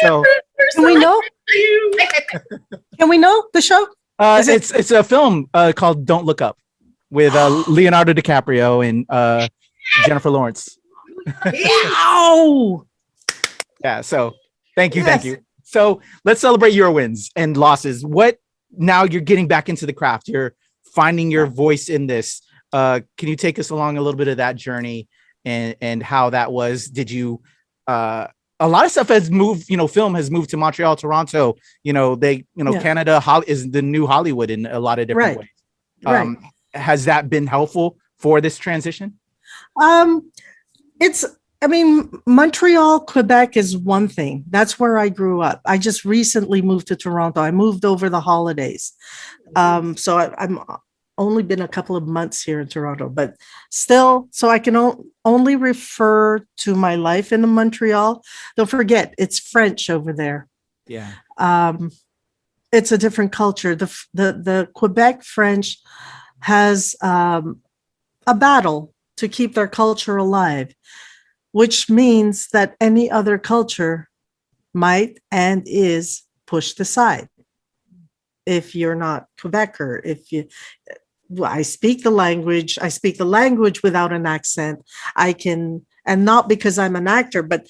Speaker 1: So
Speaker 4: Can we know? Can we know the show? Is it-
Speaker 1: it's a film called Don't Look Up with Leonardo DiCaprio and Jennifer Lawrence.
Speaker 4: Wow.
Speaker 1: Yeah. So thank you, thank
Speaker 4: Yes.
Speaker 1: you. So let's celebrate your wins and losses. What now? You're getting back into the craft. You're finding your voice in this. Can you take us along a little bit of that journey and how that was? Did you? A lot of stuff has moved. Film has moved to Montreal, Toronto.
Speaker 4: Yeah.
Speaker 1: Canada is the new Hollywood in a lot of different ways.
Speaker 4: Right.
Speaker 1: Has that been helpful for this transition?
Speaker 4: Montreal, Quebec is one thing. That's where I grew up. I just recently moved to Toronto. I moved over the holidays. So I'm only been a couple of months here in Toronto, but still, so I can only refer to my life in Montreal. Don't forget, it's French over there.
Speaker 1: Yeah.
Speaker 4: It's a different culture. The Quebec French has a battle to keep their culture alive, which means that any other culture might and is pushed aside. If you're not Quebecer, I speak the language. I speak the language without an accent. And not because I'm an actor, but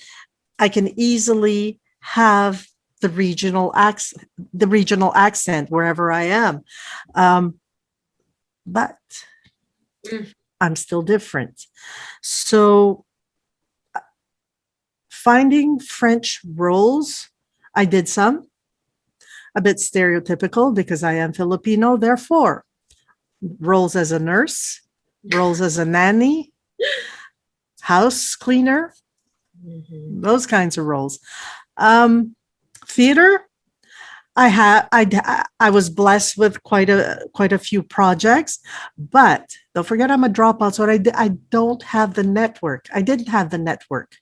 Speaker 4: I can easily have the regional accent wherever I am. But I'm still different. So finding French roles, I did some, a bit stereotypical because I am Filipino, therefore roles as a nurse, roles as a nanny, house cleaner, those kinds of roles. Theater, I was blessed with quite a few projects, but don't forget I'm a dropout, so I don't have the network. I didn't have the network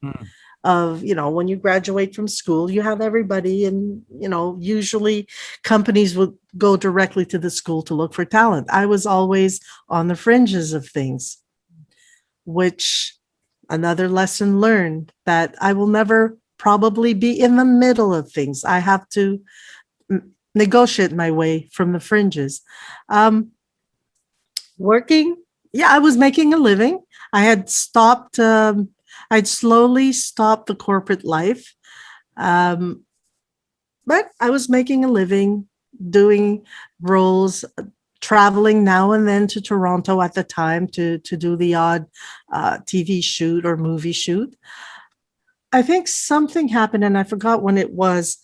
Speaker 4: of, when you graduate from school, you have everybody, and usually companies would go directly to the school to look for talent. I was always on the fringes of things, which another lesson learned, that I will never probably be in the middle of things. I have to negotiate my way from the fringes. Working, I was making a living. I had stopped, I'd slowly stopped the corporate life. But I was making a living, doing roles, traveling now and then to Toronto at the time to do the odd TV shoot or movie shoot. I think something happened, and I forgot when it was,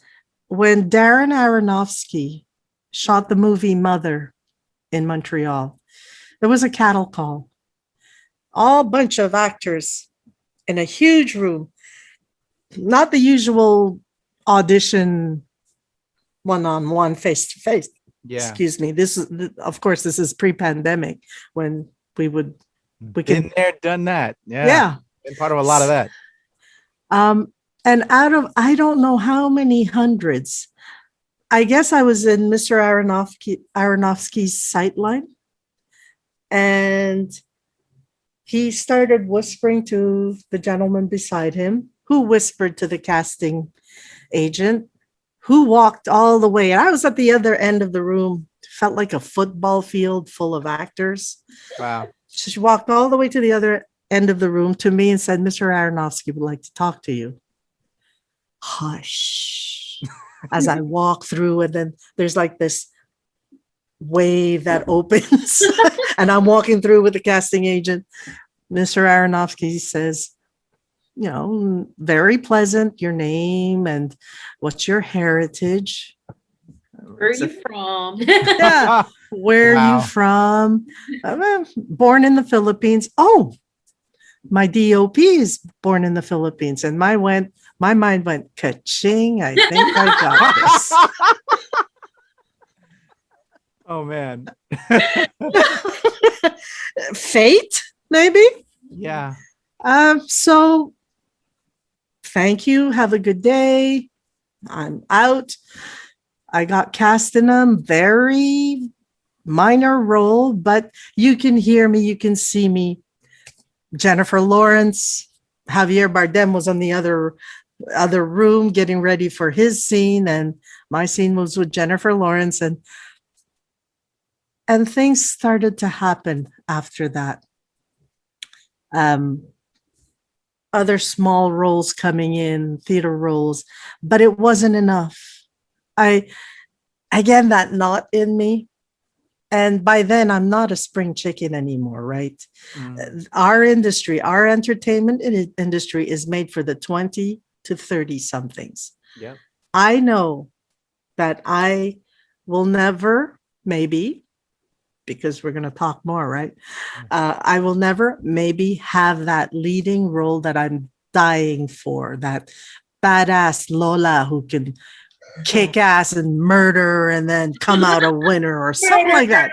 Speaker 4: when Darren Aronofsky shot the movie Mother in Montreal. There was a cattle call. All bunch of actors in a huge room. Not the usual audition one-on-one, face-to-face.
Speaker 1: Yeah.
Speaker 4: Excuse me. This is pre-pandemic when we can
Speaker 1: Been there, done that. Yeah.
Speaker 4: Yeah.
Speaker 1: Been part of a lot of that.
Speaker 4: And out of, I don't know how many hundreds, I guess I was in Mr. Aronofsky's sightline, and he started whispering to the gentleman beside him, who whispered to the casting agent, who walked all the way. I was at the other end of the room. Felt like a football field full of actors.
Speaker 1: Wow.
Speaker 4: She walked all the way to the other end of the room to me and said, Mr. Aronofsky would like to talk to you. Hush. As I walk through, and then there's like this wave that opens and I'm walking through with the casting agent. Mr. Aronofsky says, very pleasant, your name and what's your heritage?
Speaker 2: Where are you from?
Speaker 4: Yeah. Where are you from? Born in the Philippines. Oh, my DOP is born in the Philippines. And my mind went ka-ching. I think I got this.
Speaker 1: Oh man.
Speaker 4: Fate, maybe.
Speaker 1: Yeah.
Speaker 4: So thank you. Have a good day. I'm out. I got cast in a very minor role, but you can hear me, you can see me Jennifer Lawrence, Javier Bardem was on the other room getting ready for his scene, and my scene was with Jennifer Lawrence, and things started to happen after that. Other small roles coming in, theater roles, but it wasn't enough. Again, that knot in me. And by then, I'm not a spring chicken anymore, right? Our industry, our entertainment industry is made for the 20 to 30 somethings.
Speaker 1: Yeah.
Speaker 4: I know that I will never, maybe, because we're going to talk more, right? I will never maybe have that leading role that I'm dying for, that badass Lola who can kick ass and murder and then come out a winner or something like that.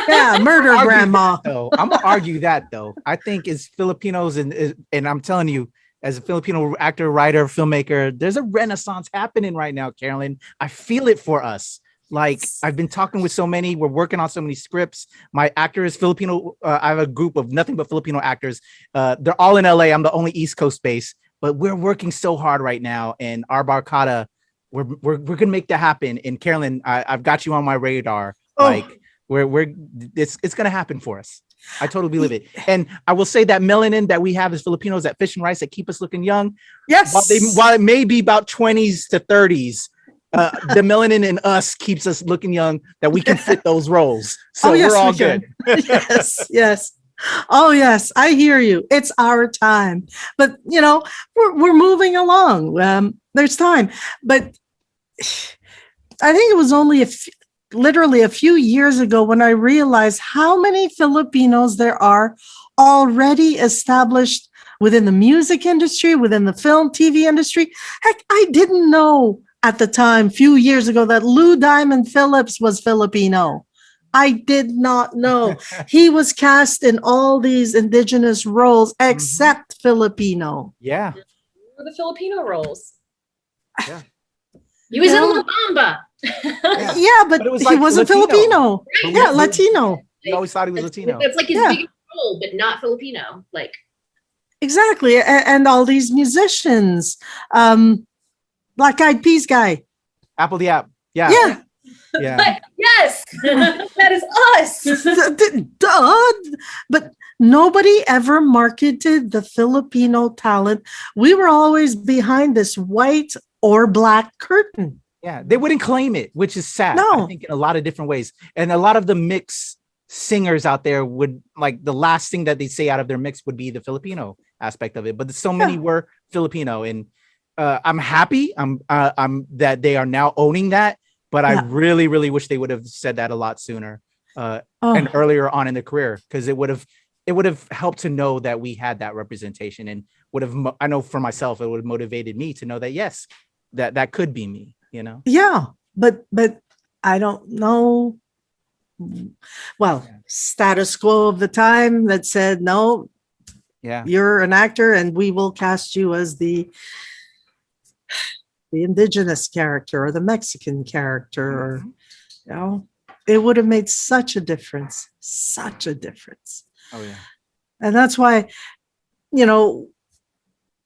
Speaker 4: Yeah, murder grandma.
Speaker 1: I'm gonna argue that though. I think as Filipinos and I'm telling you, as a Filipino actor, writer, filmmaker, there's a renaissance happening right now, Carolyn. I feel it for us. Like I've been talking with so many, we're working on so many scripts. My actor is Filipino. I have a group of nothing but Filipino actors. They're all in LA. I'm the only East Coast base, but we're working so hard right now. And our Barcada, we're gonna make that happen. And Carolyn, I've got you on my radar. Like it's gonna happen for us. I totally believe it. And I will say that melanin that we have as Filipinos, that fish and rice that keep us looking young.
Speaker 4: Yes.
Speaker 1: While it may be about 20s to 30s, the melanin in us keeps us looking young, that we can fit those roles. So we're all good.
Speaker 4: Yes, yes. Oh yes, I hear you. It's our time. But you know, we're moving along. There's time. But I think it was only literally a few years ago when I realized how many Filipinos there are already established within the music industry, within the film, TV industry. Heck, I didn't know at the time, few years ago, that Lou Diamond Phillips was Filipino. I did not know. He was cast in all these indigenous roles except Filipino.
Speaker 1: Yeah.
Speaker 3: For the Filipino roles.
Speaker 1: Yeah.
Speaker 3: He was in La Bamba.
Speaker 4: Yeah, but
Speaker 1: it was
Speaker 4: he
Speaker 1: like
Speaker 4: wasn't
Speaker 1: Latino.
Speaker 4: Filipino. Yeah, Latino.
Speaker 1: We always thought he was Latino.
Speaker 3: That's like his
Speaker 4: Yeah.
Speaker 3: biggest role, but not Filipino. Like
Speaker 4: Exactly. And all these musicians. Black Eyed Peas guy.
Speaker 1: Apple the App. Yeah.
Speaker 4: Yeah.
Speaker 1: Yeah.
Speaker 3: But yes, that is us.
Speaker 4: Duh. But nobody ever marketed the Filipino talent. We were always behind this white or black curtain.
Speaker 1: Yeah. They wouldn't claim it, which is sad.
Speaker 4: No.
Speaker 1: I think in a lot of different ways. And a lot of the mix singers out there would, like, the last thing that they say out of their mix would be the Filipino aspect of it. But so many were Filipino, and I'm happy that they are now owning that, but I really, really wish they would have said that a lot sooner and earlier on in the career, because it would have helped to know that we had that representation, and would have, I know for myself, it would have motivated me to know that, yes, that could be me, you know?
Speaker 4: Yeah, but I don't know. Well, status quo of the time that said, no, you're an actor and we will cast you as the indigenous character or the Mexican character, or, you know, it would have made such a difference.
Speaker 1: Oh yeah.
Speaker 4: And that's why, you know,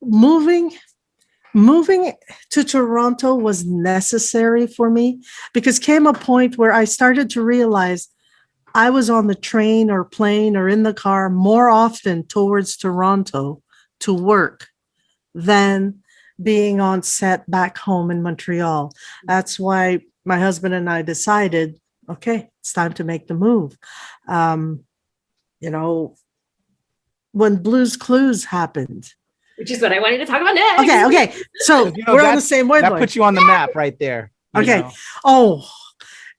Speaker 4: moving to Toronto was necessary for me, because came a point where I started to realize I was on the train or plane or in the car more often towards Toronto to work than being on set back home in Montreal. That's why my husband and I decided, okay, it's time to make the move. You know, when Blue's Clues happened.
Speaker 3: Which is what I wanted to talk about next.
Speaker 4: Okay. So
Speaker 1: You know,
Speaker 4: we're on the same wavelength.
Speaker 1: That puts you on the map right there. you
Speaker 4: Okay.
Speaker 1: know?
Speaker 4: Oh,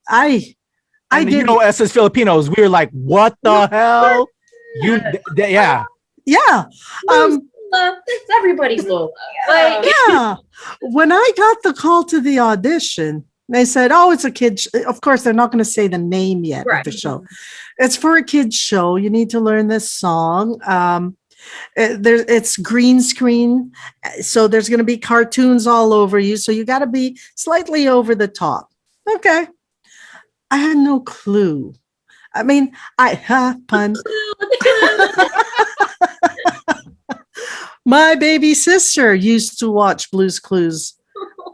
Speaker 4: I
Speaker 1: And
Speaker 4: did.
Speaker 1: you know, us as Filipinos, we were like, what the hell? Yeah.
Speaker 4: Yeah.
Speaker 3: That's everybody's Lola. Like,
Speaker 4: Yeah. When I got the call to the audition, they said, oh, it's a kid's. Of course, they're not going to say the name yet of the show. It's for a kid's show. You need to learn this song. It's green screen. So there's going to be cartoons all over you. So you got to be slightly over the top. Okay. I had no clue. I mean, pun. My baby sister used to watch Blue's Clues,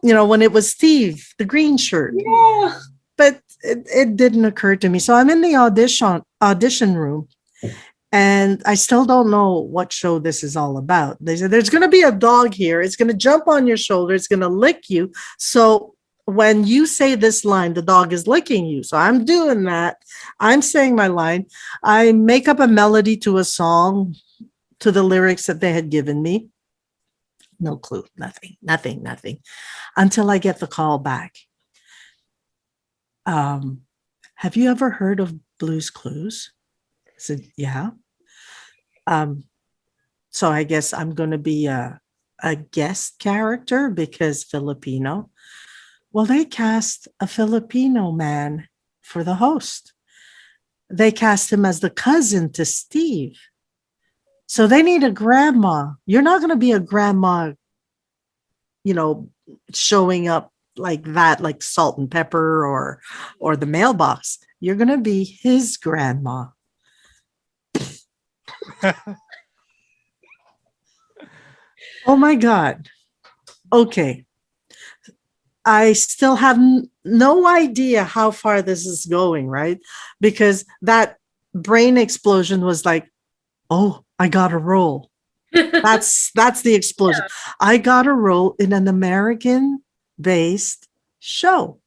Speaker 4: when it was Steve, the green shirt.
Speaker 2: Yeah.
Speaker 4: But it didn't occur to me. So I'm in the audition room, and I still don't know what show this is all about. They said there's going to be a dog here. It's going to jump on your shoulder. It's going to lick you. So when you say this line, the dog is licking you. So I'm doing that. I'm saying my line. I make up a melody to a song, to the lyrics that they had given me. No clue, nothing, until I get the call back. Have you ever heard of Blue's Clues? I said, yeah. So I guess I'm going to be a guest character because Filipino. Well, they cast a Filipino man for the host. They cast him as the cousin to Steve. So they need a grandma. You're not going to be a grandma, showing up like that, like Salt and Pepper or the mailbox. You're going to be his grandma. Oh my God. Okay. I still have no idea how far this is going, right? Because that brain explosion was like, oh, I got a role. That's the explosion. Yeah. I got a role in an American-based show.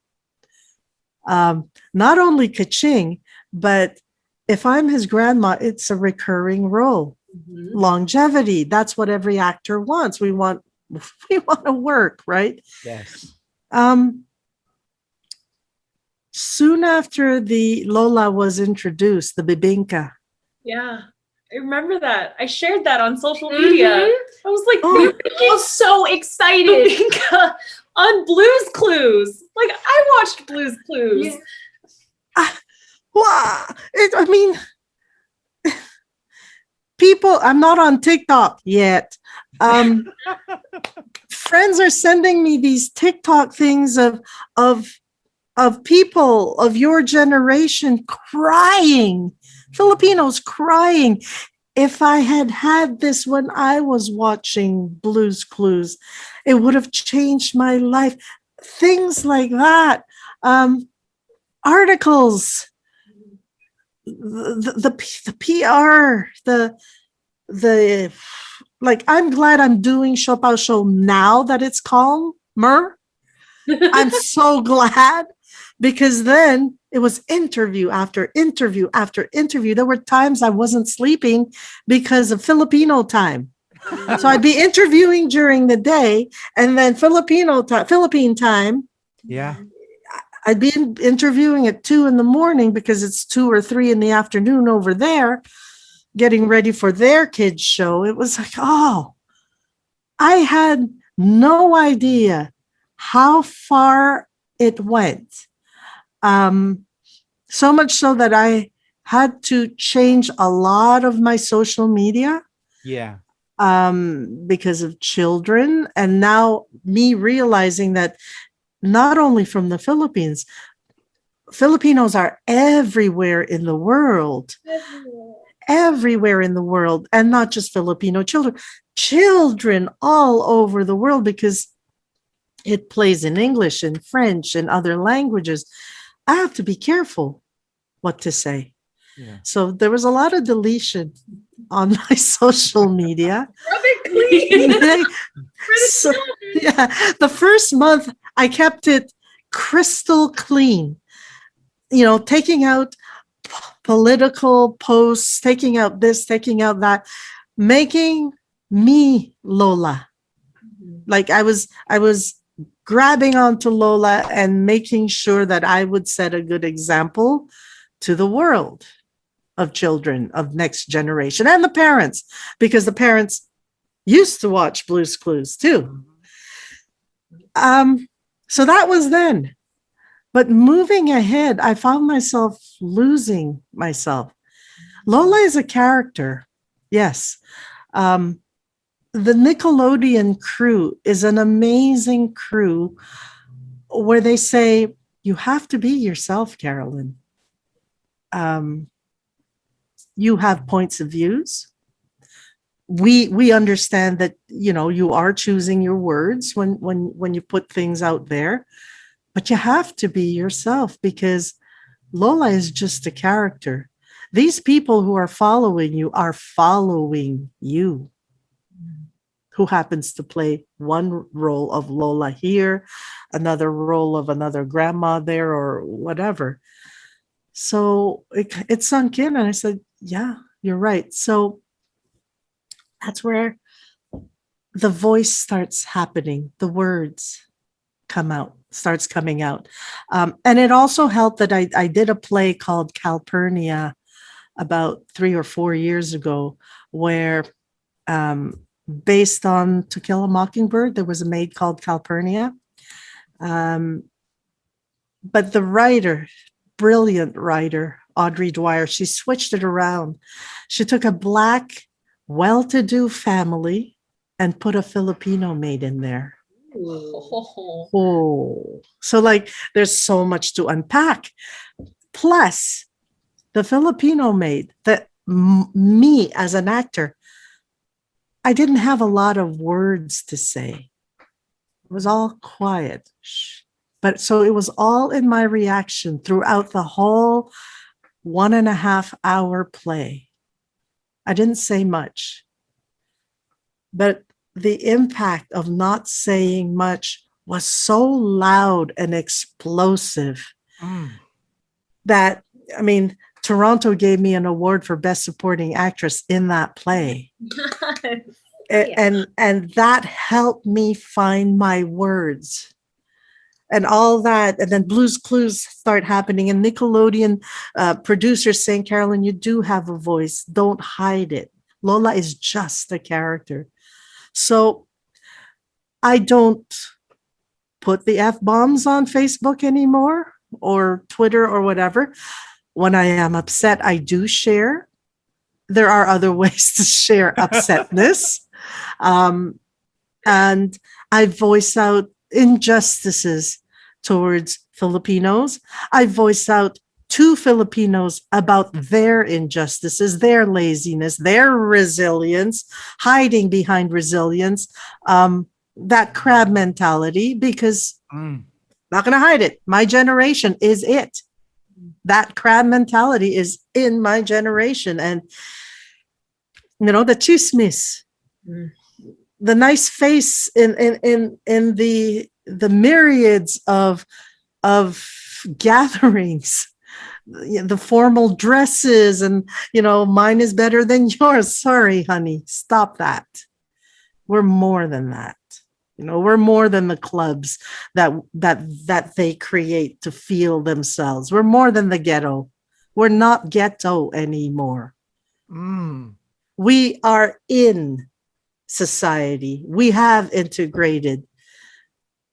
Speaker 4: Not only ka-ching, but if I'm his grandma, it's a recurring role. Mm-hmm. Longevity. That's what every actor wants. We want to work, right?
Speaker 1: Yes.
Speaker 4: Soon after the Lola was introduced, the bibingka.
Speaker 2: Yeah. I remember that. I shared that on social media. Mm-hmm. I was like,
Speaker 3: we were all so excited.
Speaker 2: On Blue's Clues. Like, I watched Blue's Clues.
Speaker 4: Yeah. People, I'm not on TikTok yet. Friends are sending me these TikTok things of people of your generation crying. Filipinos crying. If I had had this when I was watching Blue's Clues, it would have changed my life. Things like that. Articles, the PR, the like. I'm glad I'm doing ShoPowSho now that it's calmer. I'm so glad. Because then it was interview after interview after interview. There were times I wasn't sleeping because of Filipino time. So I'd be interviewing during the day, and then Philippine time.
Speaker 1: Yeah.
Speaker 4: I'd be interviewing at 2 a.m. because it's 2 or 3 p.m. over there, getting ready for their kids' show. It was like, oh, I had no idea how far it went. So much so that I had to change a lot of my social media.
Speaker 1: Yeah.
Speaker 4: Because of children. And now me realizing that not only from the Philippines, Filipinos are everywhere in the world. Everywhere in the world. And not just Filipino children. Children all over the world, because it plays in English and French and other languages. I have to be careful what to say. Yeah. So there was a lot of deletion on my social media.
Speaker 2: Rub it clean.
Speaker 4: So, yeah, the first month I kept it crystal clean. Taking out political posts, taking out this, taking out that, making me Lola. Like I was grabbing onto Lola and making sure that I would set a good example to the world of children of next generation and the parents, because the parents used to watch Blue's Clues too. So that was then. But moving ahead, I found myself losing myself. Lola is a character, yes. The Nickelodeon crew is an amazing crew where they say, you have to be yourself, Carolyn. You have points of views. we understand that, you know, you are choosing your words when you put things out there, but you have to be yourself, because Lola is just a character. These people who are following you, who happens to play one role of Lola here, another role of another grandma there, or whatever. So it sunk in, and I said, yeah, you're right. So that's where the voice starts happening. The words starts coming out. And it also helped that I did a play called Calpurnia about 3 or 4 years ago, where based on To Kill a Mockingbird, there was a maid called Calpurnia. But the writer, brilliant writer, Audrey Dwyer, she switched it around. She took a Black, well-to-do family and put a Filipino maid in there. Oh, so like there's so much to unpack. Plus, the Filipino maid, that me as an actor, I didn't have a lot of words to say. It was all quiet. Shh. But so it was all in my reaction throughout the whole 1.5 hour play. I didn't say much, but the impact of not saying much was so loud and explosive that, I mean, Toronto gave me an award for Best Supporting Actress in that play. And that helped me find my words and all that. And then Blue's Clues start happening, and Nickelodeon producers saying, Carolyn, you do have a voice. Don't hide it. Lola is just a character. So I don't put the F-bombs on Facebook anymore, or Twitter or whatever. When I am upset, I do share. There are other ways to share upsetness. And I voice out injustices towards Filipinos. I voice out to Filipinos about their injustices, their laziness, their resilience, hiding behind resilience, that crab mentality, because not going to hide it. My generation is it. That crab mentality is in my generation. And, you know, the chismis, the nice face in the myriads of gatherings, the formal dresses, and, you know, mine is better than yours. Sorry, honey, stop that. We're more than that. You know, we're more than the clubs that they create to feel themselves. We're more than the ghetto. We're not ghetto anymore. We are in society. We have integrated.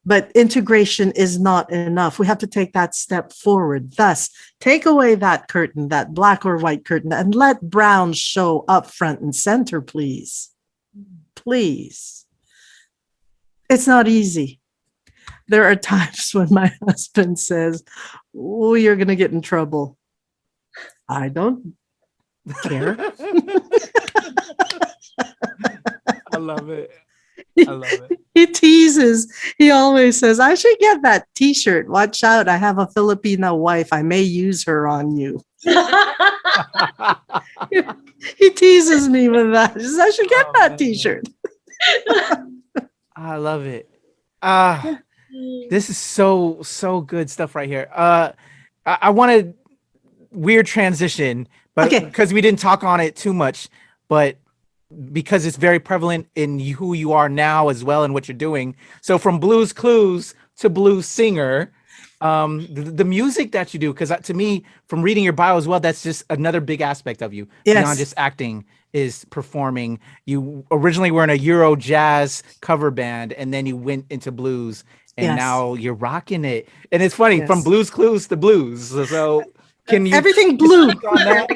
Speaker 4: But integration is not enough. We have to take that step forward. Thus, take away that curtain, that black or white curtain, and let brown show up front and center, please. Please. It's not easy. There are times when my husband says, oh, you're going to get in trouble. I don't care.
Speaker 1: I love it. I love it.
Speaker 4: He teases. He always says, I should get that t-shirt. Watch out. I have a Filipino wife. I may use her on you. He teases me with that. He says, I should get that t-shirt.
Speaker 1: I love it. This is so good stuff right here. I wanted weird transition, but because we didn't talk on it too much, but because it's very prevalent in who you are now as well and what you're doing. So from Blues Clues to blues singer, the music that you do, because to me, from reading your bio as well, that's just another big aspect of you.
Speaker 4: Yes.
Speaker 1: Beyond just acting is performing. You originally were in a Euro jazz cover band, and then you went into blues, and now you're rocking it. And it's funny, from Blues Clues to blues. So can you
Speaker 4: everything blue on that?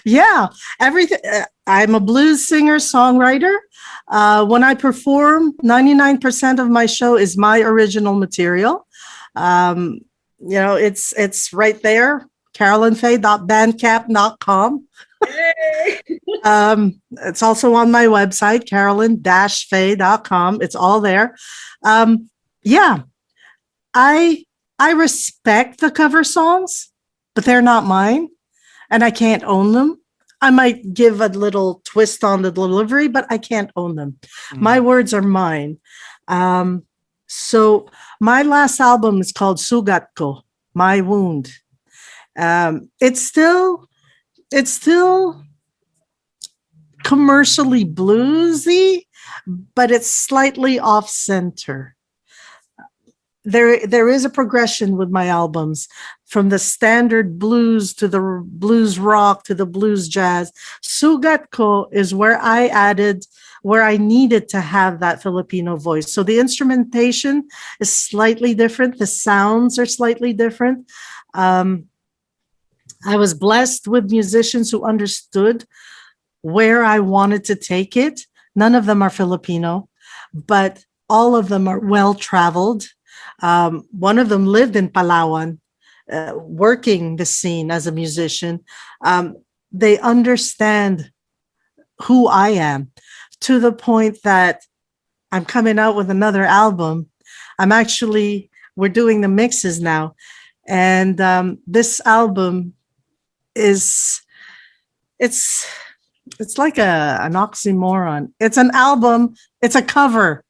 Speaker 4: Yeah, everything. I'm a blues singer, songwriter. When I perform, 99% of my show is my original material. You know, it's right there, carolynfay.bandcamp.com. It's also on my website, carolyn-fay.com. It's all there. Yeah, I respect the cover songs, but they're not mine, and I can't own them. I might give a little twist on the delivery, but I can't own them. My words are mine. So my last album is called Sugat Ko, My Wound. It's still commercially bluesy, but it's slightly off center. There is a progression with my albums, from the standard blues to the blues rock to the blues jazz. Sugat Ko is where I needed to have that Filipino voice. So the instrumentation is slightly different. The sounds are slightly different. I was blessed with musicians who understood where I wanted to take it. None of them are Filipino, but all of them are well-traveled. One of them lived in Palawan, working the scene as a musician. They understand who I am, to the point that I'm coming out with another album. We're doing the mixes now. And this album it's like an oxymoron. It's an album. It's a cover.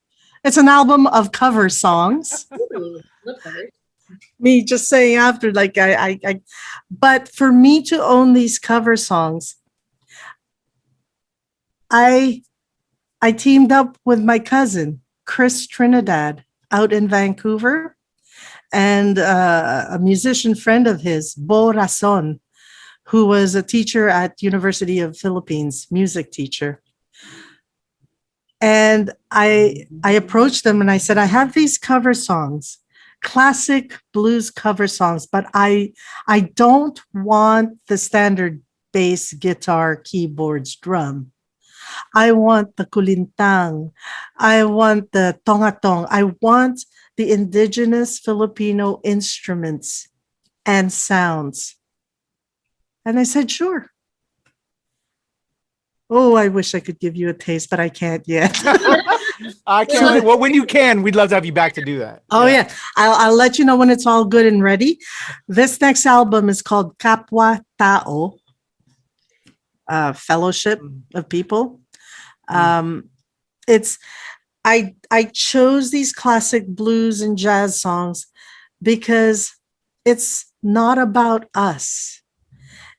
Speaker 4: It's an album of cover songs.
Speaker 3: Ooh, love covers.
Speaker 4: Me just saying after, like, but for me to own these cover songs, I teamed up with my cousin, Chris Trinidad, out in Vancouver, and a musician friend of his, Bo Rason, who was a teacher at University of Philippines, music teacher. And I approached them and I said, I have these cover songs, classic blues cover songs, but I don't want the standard bass, guitar, keyboards, drum. I want the kulintang. I want the tongatong. I want the indigenous Filipino instruments and sounds. And I said, sure. Oh, I wish I could give you a taste, but I can't yet.
Speaker 1: I can't wait. Well, when you can, we'd love to have you back to do that.
Speaker 4: Oh, yeah. I'll let you know when it's all good and ready. This next album is called Kapwa Tao, Fellowship of People. I chose these classic blues and jazz songs because it's not about us.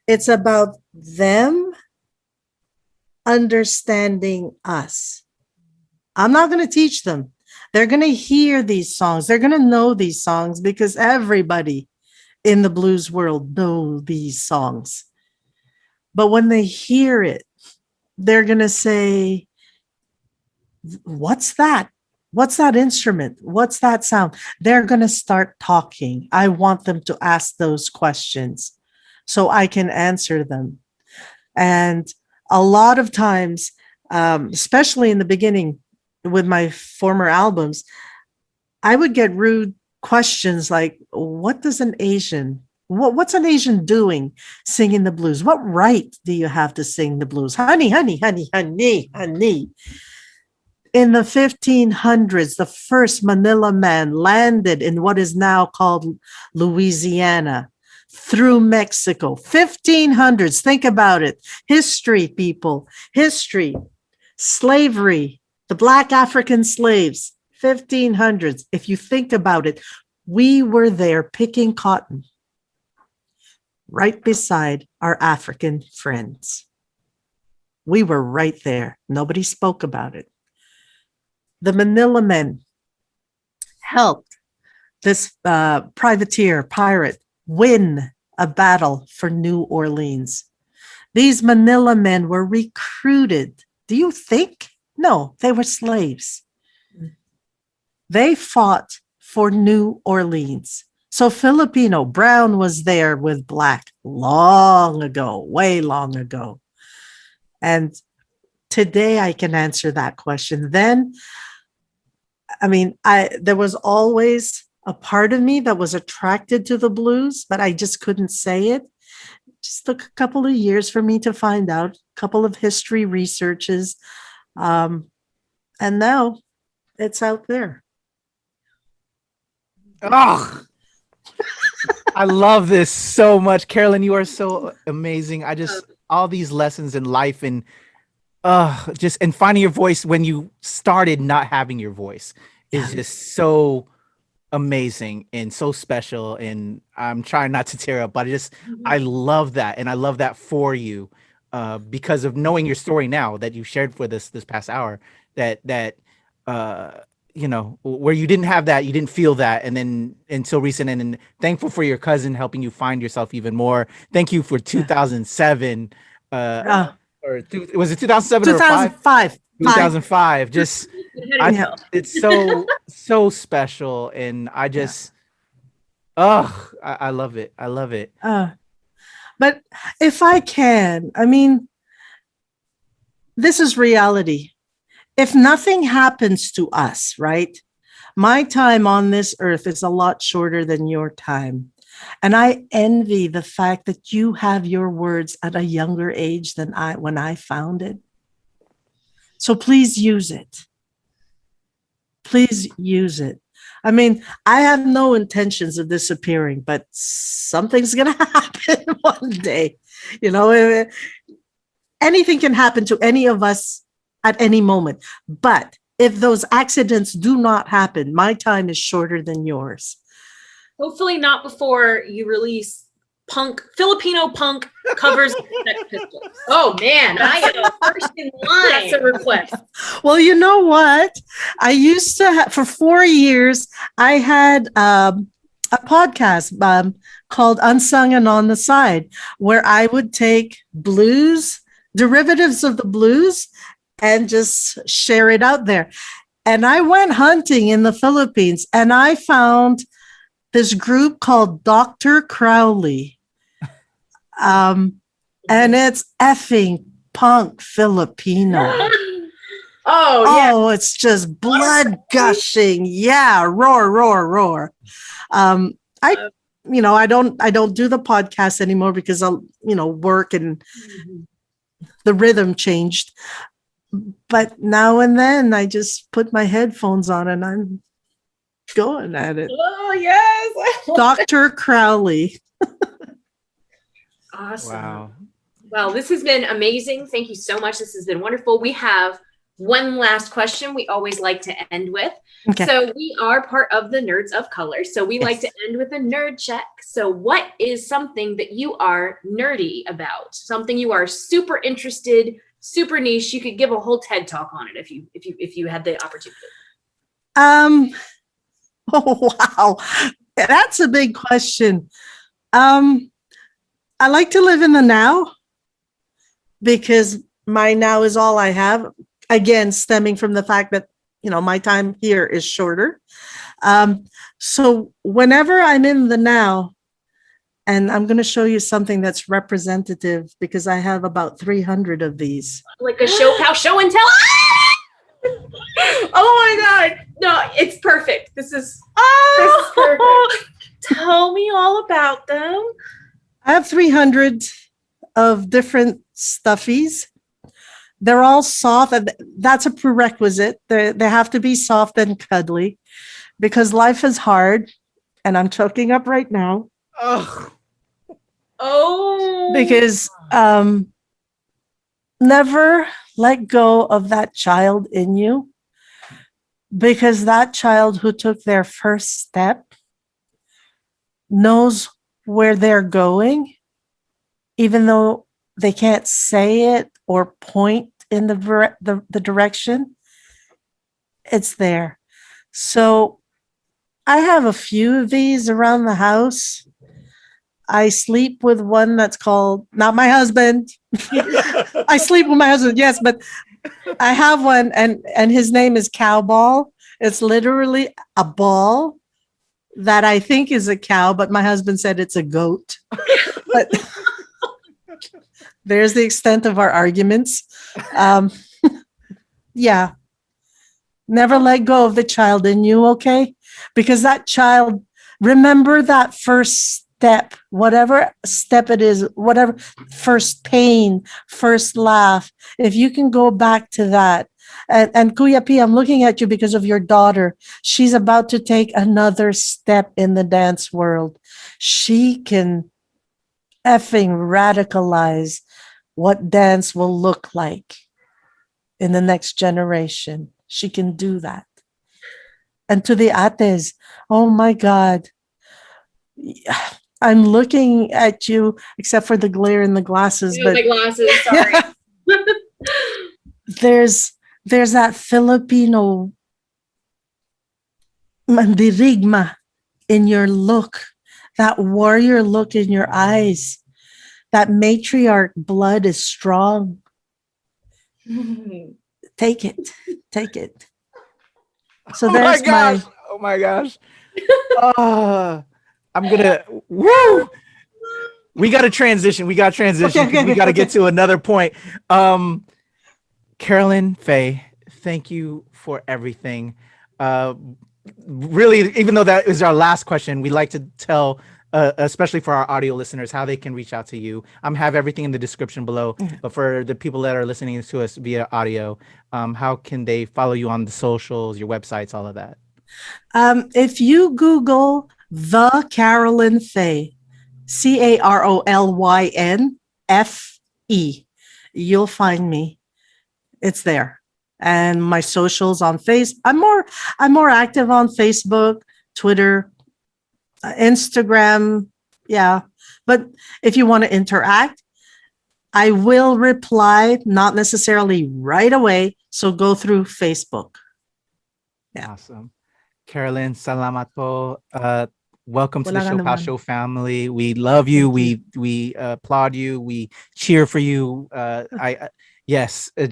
Speaker 4: It's about them understanding us. I'm not going to teach them. They're going to hear these songs. They're going to know these songs because everybody in the blues world knows these songs. But when they hear it, they're going to say, what's that? What's that instrument? What's that sound? They're going to start talking. I want them to ask those questions so I can answer them. And a lot of times, especially in the beginning with my former albums, I would get rude questions like, what's an Asian doing singing the blues? What right do you have to sing the blues? Honey, honey, honey, honey, honey. In the 1500s, the first Manila man landed in what is now called Louisiana through Mexico. 1500s, think about it. History, people. History. Slavery. The Black African slaves. 1500s. If you think about it, we were there picking cotton right beside our African friends. We were right there. Nobody spoke about it. The Manila men helped this pirate, win a battle for New Orleans. These Manila men were recruited. Do you think? No, they were slaves. They fought for New Orleans. So Filipino, brown was there with black long ago, way long ago. And today I can answer that question. Then, there was always a part of me that was attracted to the blues, but I just couldn't say it. just took a couple of years for me to find out, a couple of history researches. And now it's out there.
Speaker 1: Oh, I love this so much. Carolyn, you are so amazing. All these lessons in life and and finding your voice when you started not having your voice is just so amazing and so special. And I'm trying not to tear up, but I love that. And I love that for you because of knowing your story now that you shared for this past hour, that where you didn't have that, you didn't feel that, and then until recent, and thankful for your cousin helping you find yourself even more. Thank you for 2007. Was it 2007 or
Speaker 4: 2005?
Speaker 1: 2005. It's so special, and I love it. I love it.
Speaker 4: But if I can, I mean, this is reality. If nothing happens to us, right? My time on this earth is a lot shorter than your time. And I envy the fact that you have your words at a younger age than when I found it. So please use it. Please use it. I mean, I have no intentions of disappearing, but something's going to happen one day. Anything can happen to any of us at any moment. But if those accidents do not happen, my time is shorter than yours.
Speaker 2: Hopefully not before you release Filipino punk covers of Sex Pistols.
Speaker 3: Oh man, I am first in line. That's a request.
Speaker 4: Well, you know what? I used to for 4 years, I had a podcast called Unsung and On the Side, where I would take blues, derivatives of the blues, and just share it out there. And I went hunting in the Philippines, and I found this group called Dr. Crowley. And it's effing punk Filipino. Oh, it's just blood gushing. Yeah, roar, roar, roar. I don't do the podcast anymore because I'll, work and the rhythm changed. But now and then I just put my headphones on and I'm going at it.
Speaker 2: Oh, yes.
Speaker 4: Dr. Crowley.
Speaker 3: Awesome.
Speaker 1: Wow.
Speaker 3: Well, this has been amazing. Thank you so much. This has been wonderful. We have one last question we always like to end with.
Speaker 4: Okay.
Speaker 3: So we are part of the Nerds of Color. So we like to end with a nerd check. So what is something that you are nerdy about? Something you are super interested, super niche. You could give a whole TED talk on it if you had the opportunity.
Speaker 4: Oh, wow. That's a big question. I like to live in the now because my now is all I have. Again, stemming from the fact that, my time here is shorter. So whenever I'm in the now, and I'm going to show you something that's representative because I have about 300 of these.
Speaker 3: Like a ShoPowSho and tell. Oh my God. No, it's perfect. This is perfect.
Speaker 2: Tell me all about them.
Speaker 4: I have 300 of different stuffies. They're all soft. And that's a prerequisite. They have to be soft and cuddly because life is hard. And I'm choking up right now.
Speaker 2: Oh.
Speaker 4: Because never let go of that child in you. Because that child who took their first step knows where they're going, even though they can't say it or point in the direction. It's there. So I have a few of these around the house. I sleep with one that's called, not my husband. I sleep with my husband, yes, but I have one and his name is Cowball. It's literally a ball that I think is a cow, but my husband said it's a goat. But there's the extent of our arguments. Yeah. Never let go of the child in you, okay? Because that child, remember that first whatever step it is, whatever first pain, first laugh, if you can go back to that. And Kuya P, I'm looking at you because of your daughter. She's about to take another step in the dance world. She can effing radicalize what dance will look like in the next generation. She can do that. And to the ates, oh my God. I'm looking at you, except for the glare in the glasses.
Speaker 3: Yeah,
Speaker 4: But
Speaker 3: my glasses, sorry.
Speaker 4: there's that Filipino mandirigma in your look, that warrior look in your eyes. That matriarch blood is strong. Take it. Take it. So there's my.
Speaker 1: Oh my gosh. I'm gonna. Woo! We got to transition. We got to transition.
Speaker 4: Okay,
Speaker 1: We got to
Speaker 4: okay.
Speaker 1: get to another point. Carolyn, Faye, thank you for everything. Really, even though that is our last question, we like to tell, especially for our audio listeners, how they can reach out to you. Have everything in the description below. But for the people that are listening to us via audio, how can they follow you on the socials, your websites, all of that?
Speaker 4: If you Google the Carolyn Faye, CarolynFE, you'll find me. It's there. And my socials on I'm more active on Facebook, Twitter, Instagram. Yeah. But if you want to interact, I will reply, not necessarily right away. So go through Facebook. Yeah.
Speaker 1: Awesome. Carolyn, salamat po. Welcome to the
Speaker 4: Wala ka naman.
Speaker 1: ShoPowSho family. We love you.
Speaker 4: Thank
Speaker 1: We applaud you. We cheer for you. Yes, we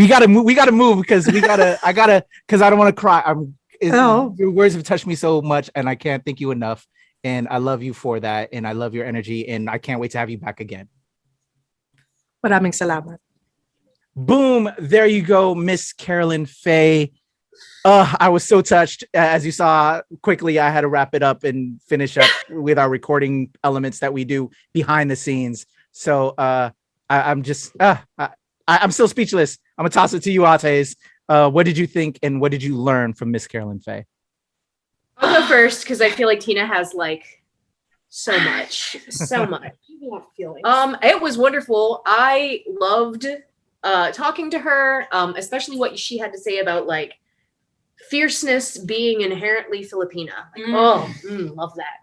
Speaker 1: gotta move. We gotta move because because I don't want to cry. Your words have touched me so much, and I can't thank you enough. And I love you for that, and I love your energy, and I can't wait to have you back again.
Speaker 4: Maraming salamat.
Speaker 1: Boom! There you go, Miss Carolyn Faye. I was so touched. As you saw quickly, I had to wrap it up and finish up with our recording elements that we do behind the scenes. So I'm just, I'm still speechless. I'm gonna toss it to you, Ates. What did you think and what did you learn from Miss Carolyn Faye?
Speaker 3: I'll go first because I feel like Tina has like so much. It was wonderful. I loved talking to her, especially what she had to say about like fierceness being inherently Filipina. Like, love that.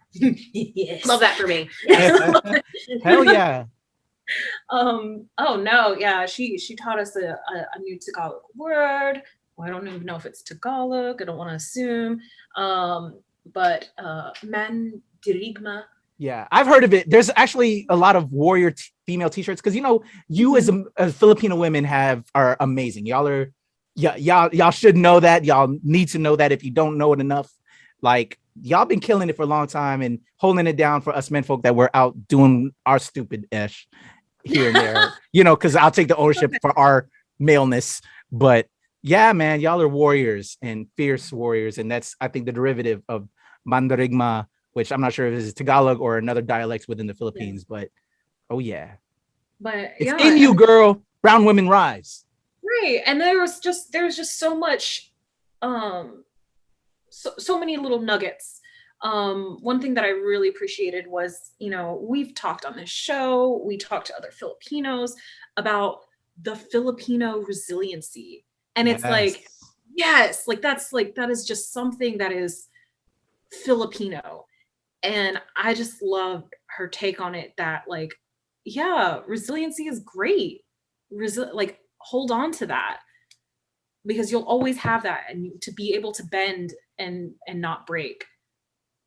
Speaker 2: Yes.
Speaker 3: Love that for me.
Speaker 1: Hell yeah.
Speaker 2: Oh no, yeah, she taught us a new Tagalog word. Well, I don't even know if it's Tagalog. I don't want to assume. But mandirigma.
Speaker 1: Yeah, I've heard of it. There's actually a lot of warrior female t-shirts because you as Filipino women are amazing. Y'all should know that. Y'all need to know that if you don't know it enough. Like y'all been killing it for a long time and holding it down for us men folk that we're out doing our stupid ish here and there. Because I'll take the ownership for our maleness. But yeah, man, y'all are warriors and fierce warriors, and that's I think the derivative of mandarigma, which I'm not sure if it's Tagalog or another dialect within the Philippines, but oh yeah.
Speaker 2: But
Speaker 1: It's in you, girl. Brown women rise.
Speaker 2: Right. And there was just so much so many little nuggets. One thing that I really appreciated was, we've talked on this show, we talked to other Filipinos about the Filipino resiliency. And it's like, yes, like that is just something that is Filipino. And I just love her take on it that like, yeah, resiliency is great. Like hold on to that because you'll always have that, and to be able to bend and not break,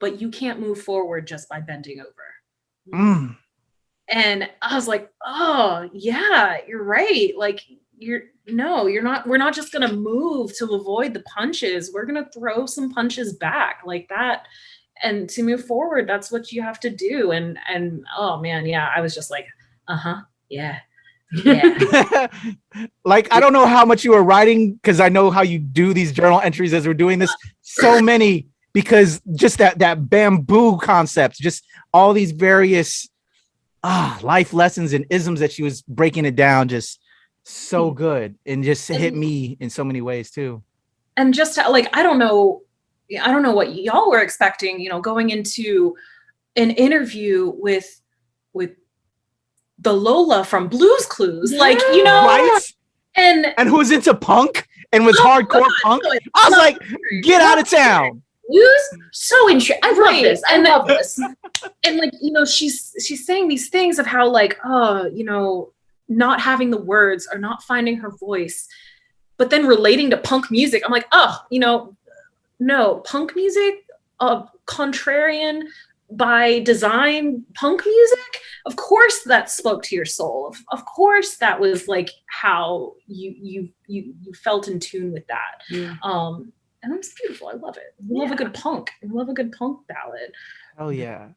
Speaker 2: but you can't move forward just by bending over. And I was like, oh yeah, you're right. Like we're not just going to move to avoid the punches. We're going to throw some punches back like that. And to move forward, that's what you have to do. And oh man, yeah, I was just like, yeah.
Speaker 1: Like, I don't know how much you were writing because I know how you do these journal entries as we're doing this. So many, because just that bamboo concept, just all these various life lessons and isms that she was breaking it down, just so good, and just hit me in so many ways too.
Speaker 2: And just like, I don't know what y'all were expecting, going into an interview with the Lola from Blue's Clues, like,
Speaker 1: right?
Speaker 2: And
Speaker 1: who's into punk and was hardcore punk. I was like, get out of town.
Speaker 3: Blues, so interesting. I love this. I love this.
Speaker 2: And like, she's saying these things of how like, not having the words or not finding her voice, but then relating to punk music. I'm like, no, punk music, contrarian by design punk music. Of course that spoke to your soul. Of course that was like how you felt in tune with that.
Speaker 3: Yeah.
Speaker 2: And it's beautiful. I love it. We love a good punk. We love a good punk ballad.
Speaker 1: Oh yeah.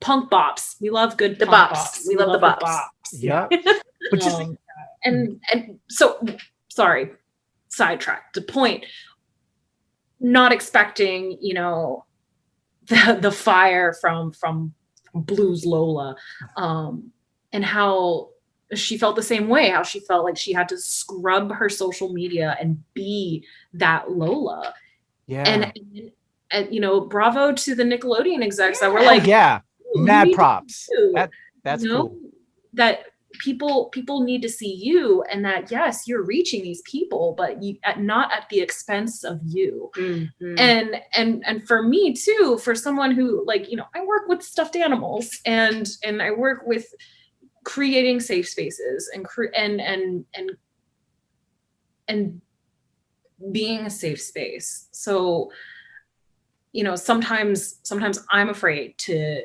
Speaker 2: Punk bops. We love good
Speaker 3: the
Speaker 2: punk
Speaker 3: bops. We love the bops.
Speaker 1: Yeah. But just
Speaker 2: and so sorry, sidetrack. The point. Not expecting, the fire from Blues Lola, and how she felt the same way, how she felt like she had to scrub her social media and be that Lola.
Speaker 1: Yeah.
Speaker 2: And bravo to the Nickelodeon execs that were like,
Speaker 1: mad props. That's cool.
Speaker 2: That people need to see you, and that yes, you're reaching these people, but not at the expense of you. Mm-hmm. And for me too, for someone who like, I work with stuffed animals and I work with creating safe spaces and being a safe space. So, sometimes I'm afraid to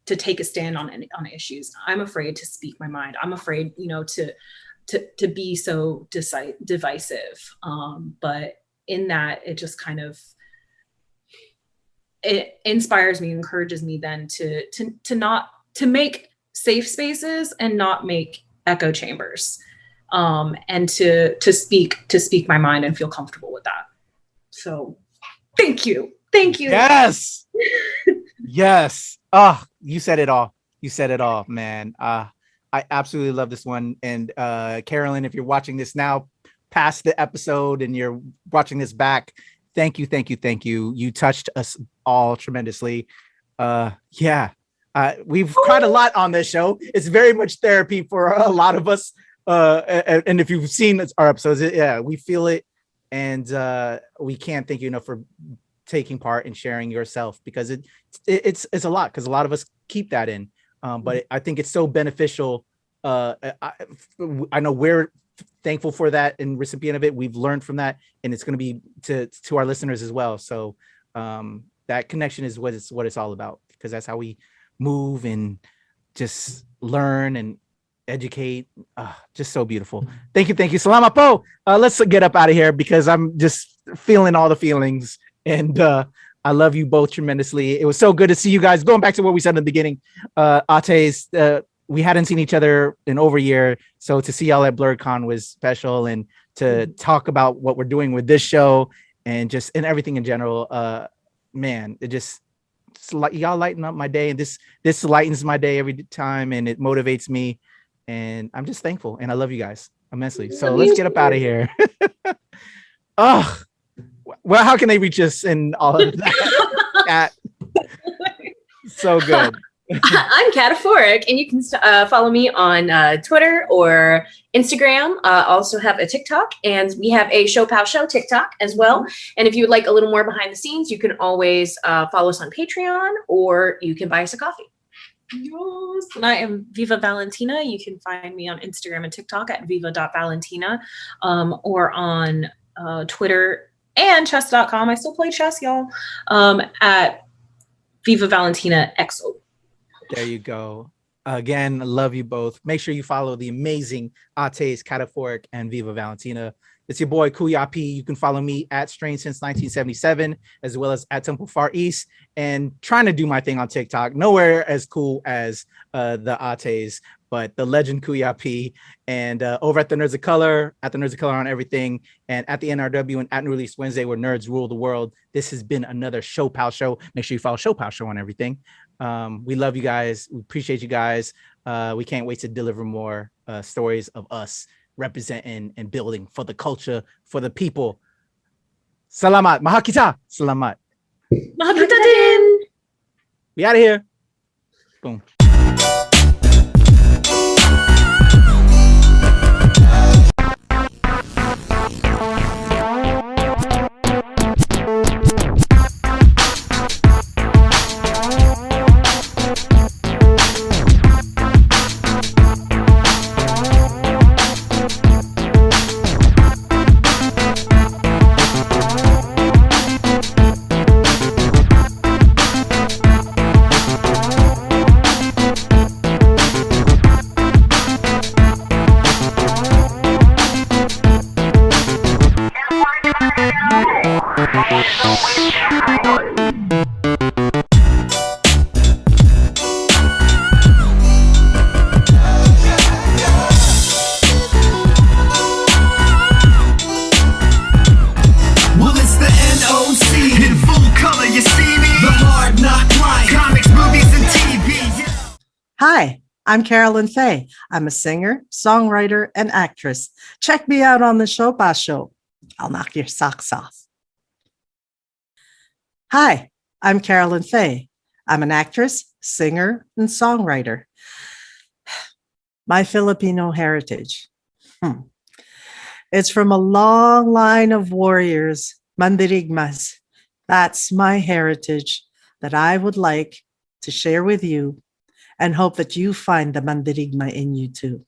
Speaker 2: take a stand on issues. I'm afraid to speak my mind. I'm afraid, to be so divisive. But in that, it just kind of, it inspires me, encourages me then to make safe spaces and not make echo chambers, and to speak my mind and feel comfortable with that. So thank you.
Speaker 1: Yes. Yes. Oh, you said it all, man. I absolutely love this one. And Carolyn, if you're watching this now past the episode and you're watching this back, thank you. You touched us all tremendously. We've cried a lot on this show. It's very much therapy for a lot of us. And if you've seen our episodes, we feel it. And we can't thank you enough for taking part and sharing yourself, because it's a lot, because a lot of us keep that in. But I think it's so beneficial. I know we're thankful for that and recipient of it. We've learned from that, and it's going to be to our listeners as well. So that connection is what it's all about, because that's how we move and just learn and educate. Just so beautiful. Thank you. Salamat po. Let's get up out of here, because I'm just feeling all the feelings, and I love you both tremendously. It was so good to see you guys. Going back to what we said in the beginning, Ates, we hadn't seen each other in over a year, so to see y'all at BlurredCon was special, and to talk about what we're doing with this show and everything in general. Man, it's like y'all lighten up my day, and this lightens my day every time, and it motivates me, and I'm just thankful, and I love you guys immensely. So let's get up out of here. Oh, well, how can they reach us and all of that? So good.
Speaker 3: I'm Kataphorric, and you can follow me on Twitter or Instagram. Also have a TikTok, and we have a ShoPowSho TikTok as well. And if you would like a little more behind the scenes, you can always follow us on Patreon, or you can buy us a coffee.
Speaker 2: Yes. And I am Viva Valentina. You can find me on Instagram and TikTok at viva.valentina, or on Twitter and chess.com. I still play chess, y'all, at Viva Valentina XO.
Speaker 1: There you go. Again, love you both. Make sure you follow the amazing Ates, Kataphorric, and Viva Valentina. It's your boy Kuya P. You can follow me at Strange Since 1977, as well as at Temple Far East, and trying to do my thing on TikTok. Nowhere as cool as the Ates, but the legend Kuya P. And over at the Nerds of Color, at the Nerds of Color on everything, and at the NRW and at New Release Wednesday, where nerds rule the world. This has been another ShoPowSho. Make sure you follow ShoPowSho on everything. We love you guys. We appreciate you guys. We can't wait to deliver more stories of us representing and building for the culture, for the people. Salamat. Mahal kita. Salamat.
Speaker 2: Mahal kita din!
Speaker 1: We out of here. Boom.
Speaker 4: Hi, I'm Carolyn Faye. I'm a singer, songwriter, and actress. Check me out on the ShoPowSho. I'll knock your socks off. Hi, I'm Carolyn Faye. I'm an actress, singer, and songwriter. My Filipino heritage. It's from a long line of warriors, mandirigmas. That's my heritage that I would like to share with you, and hope that you find the mandirigma in you too.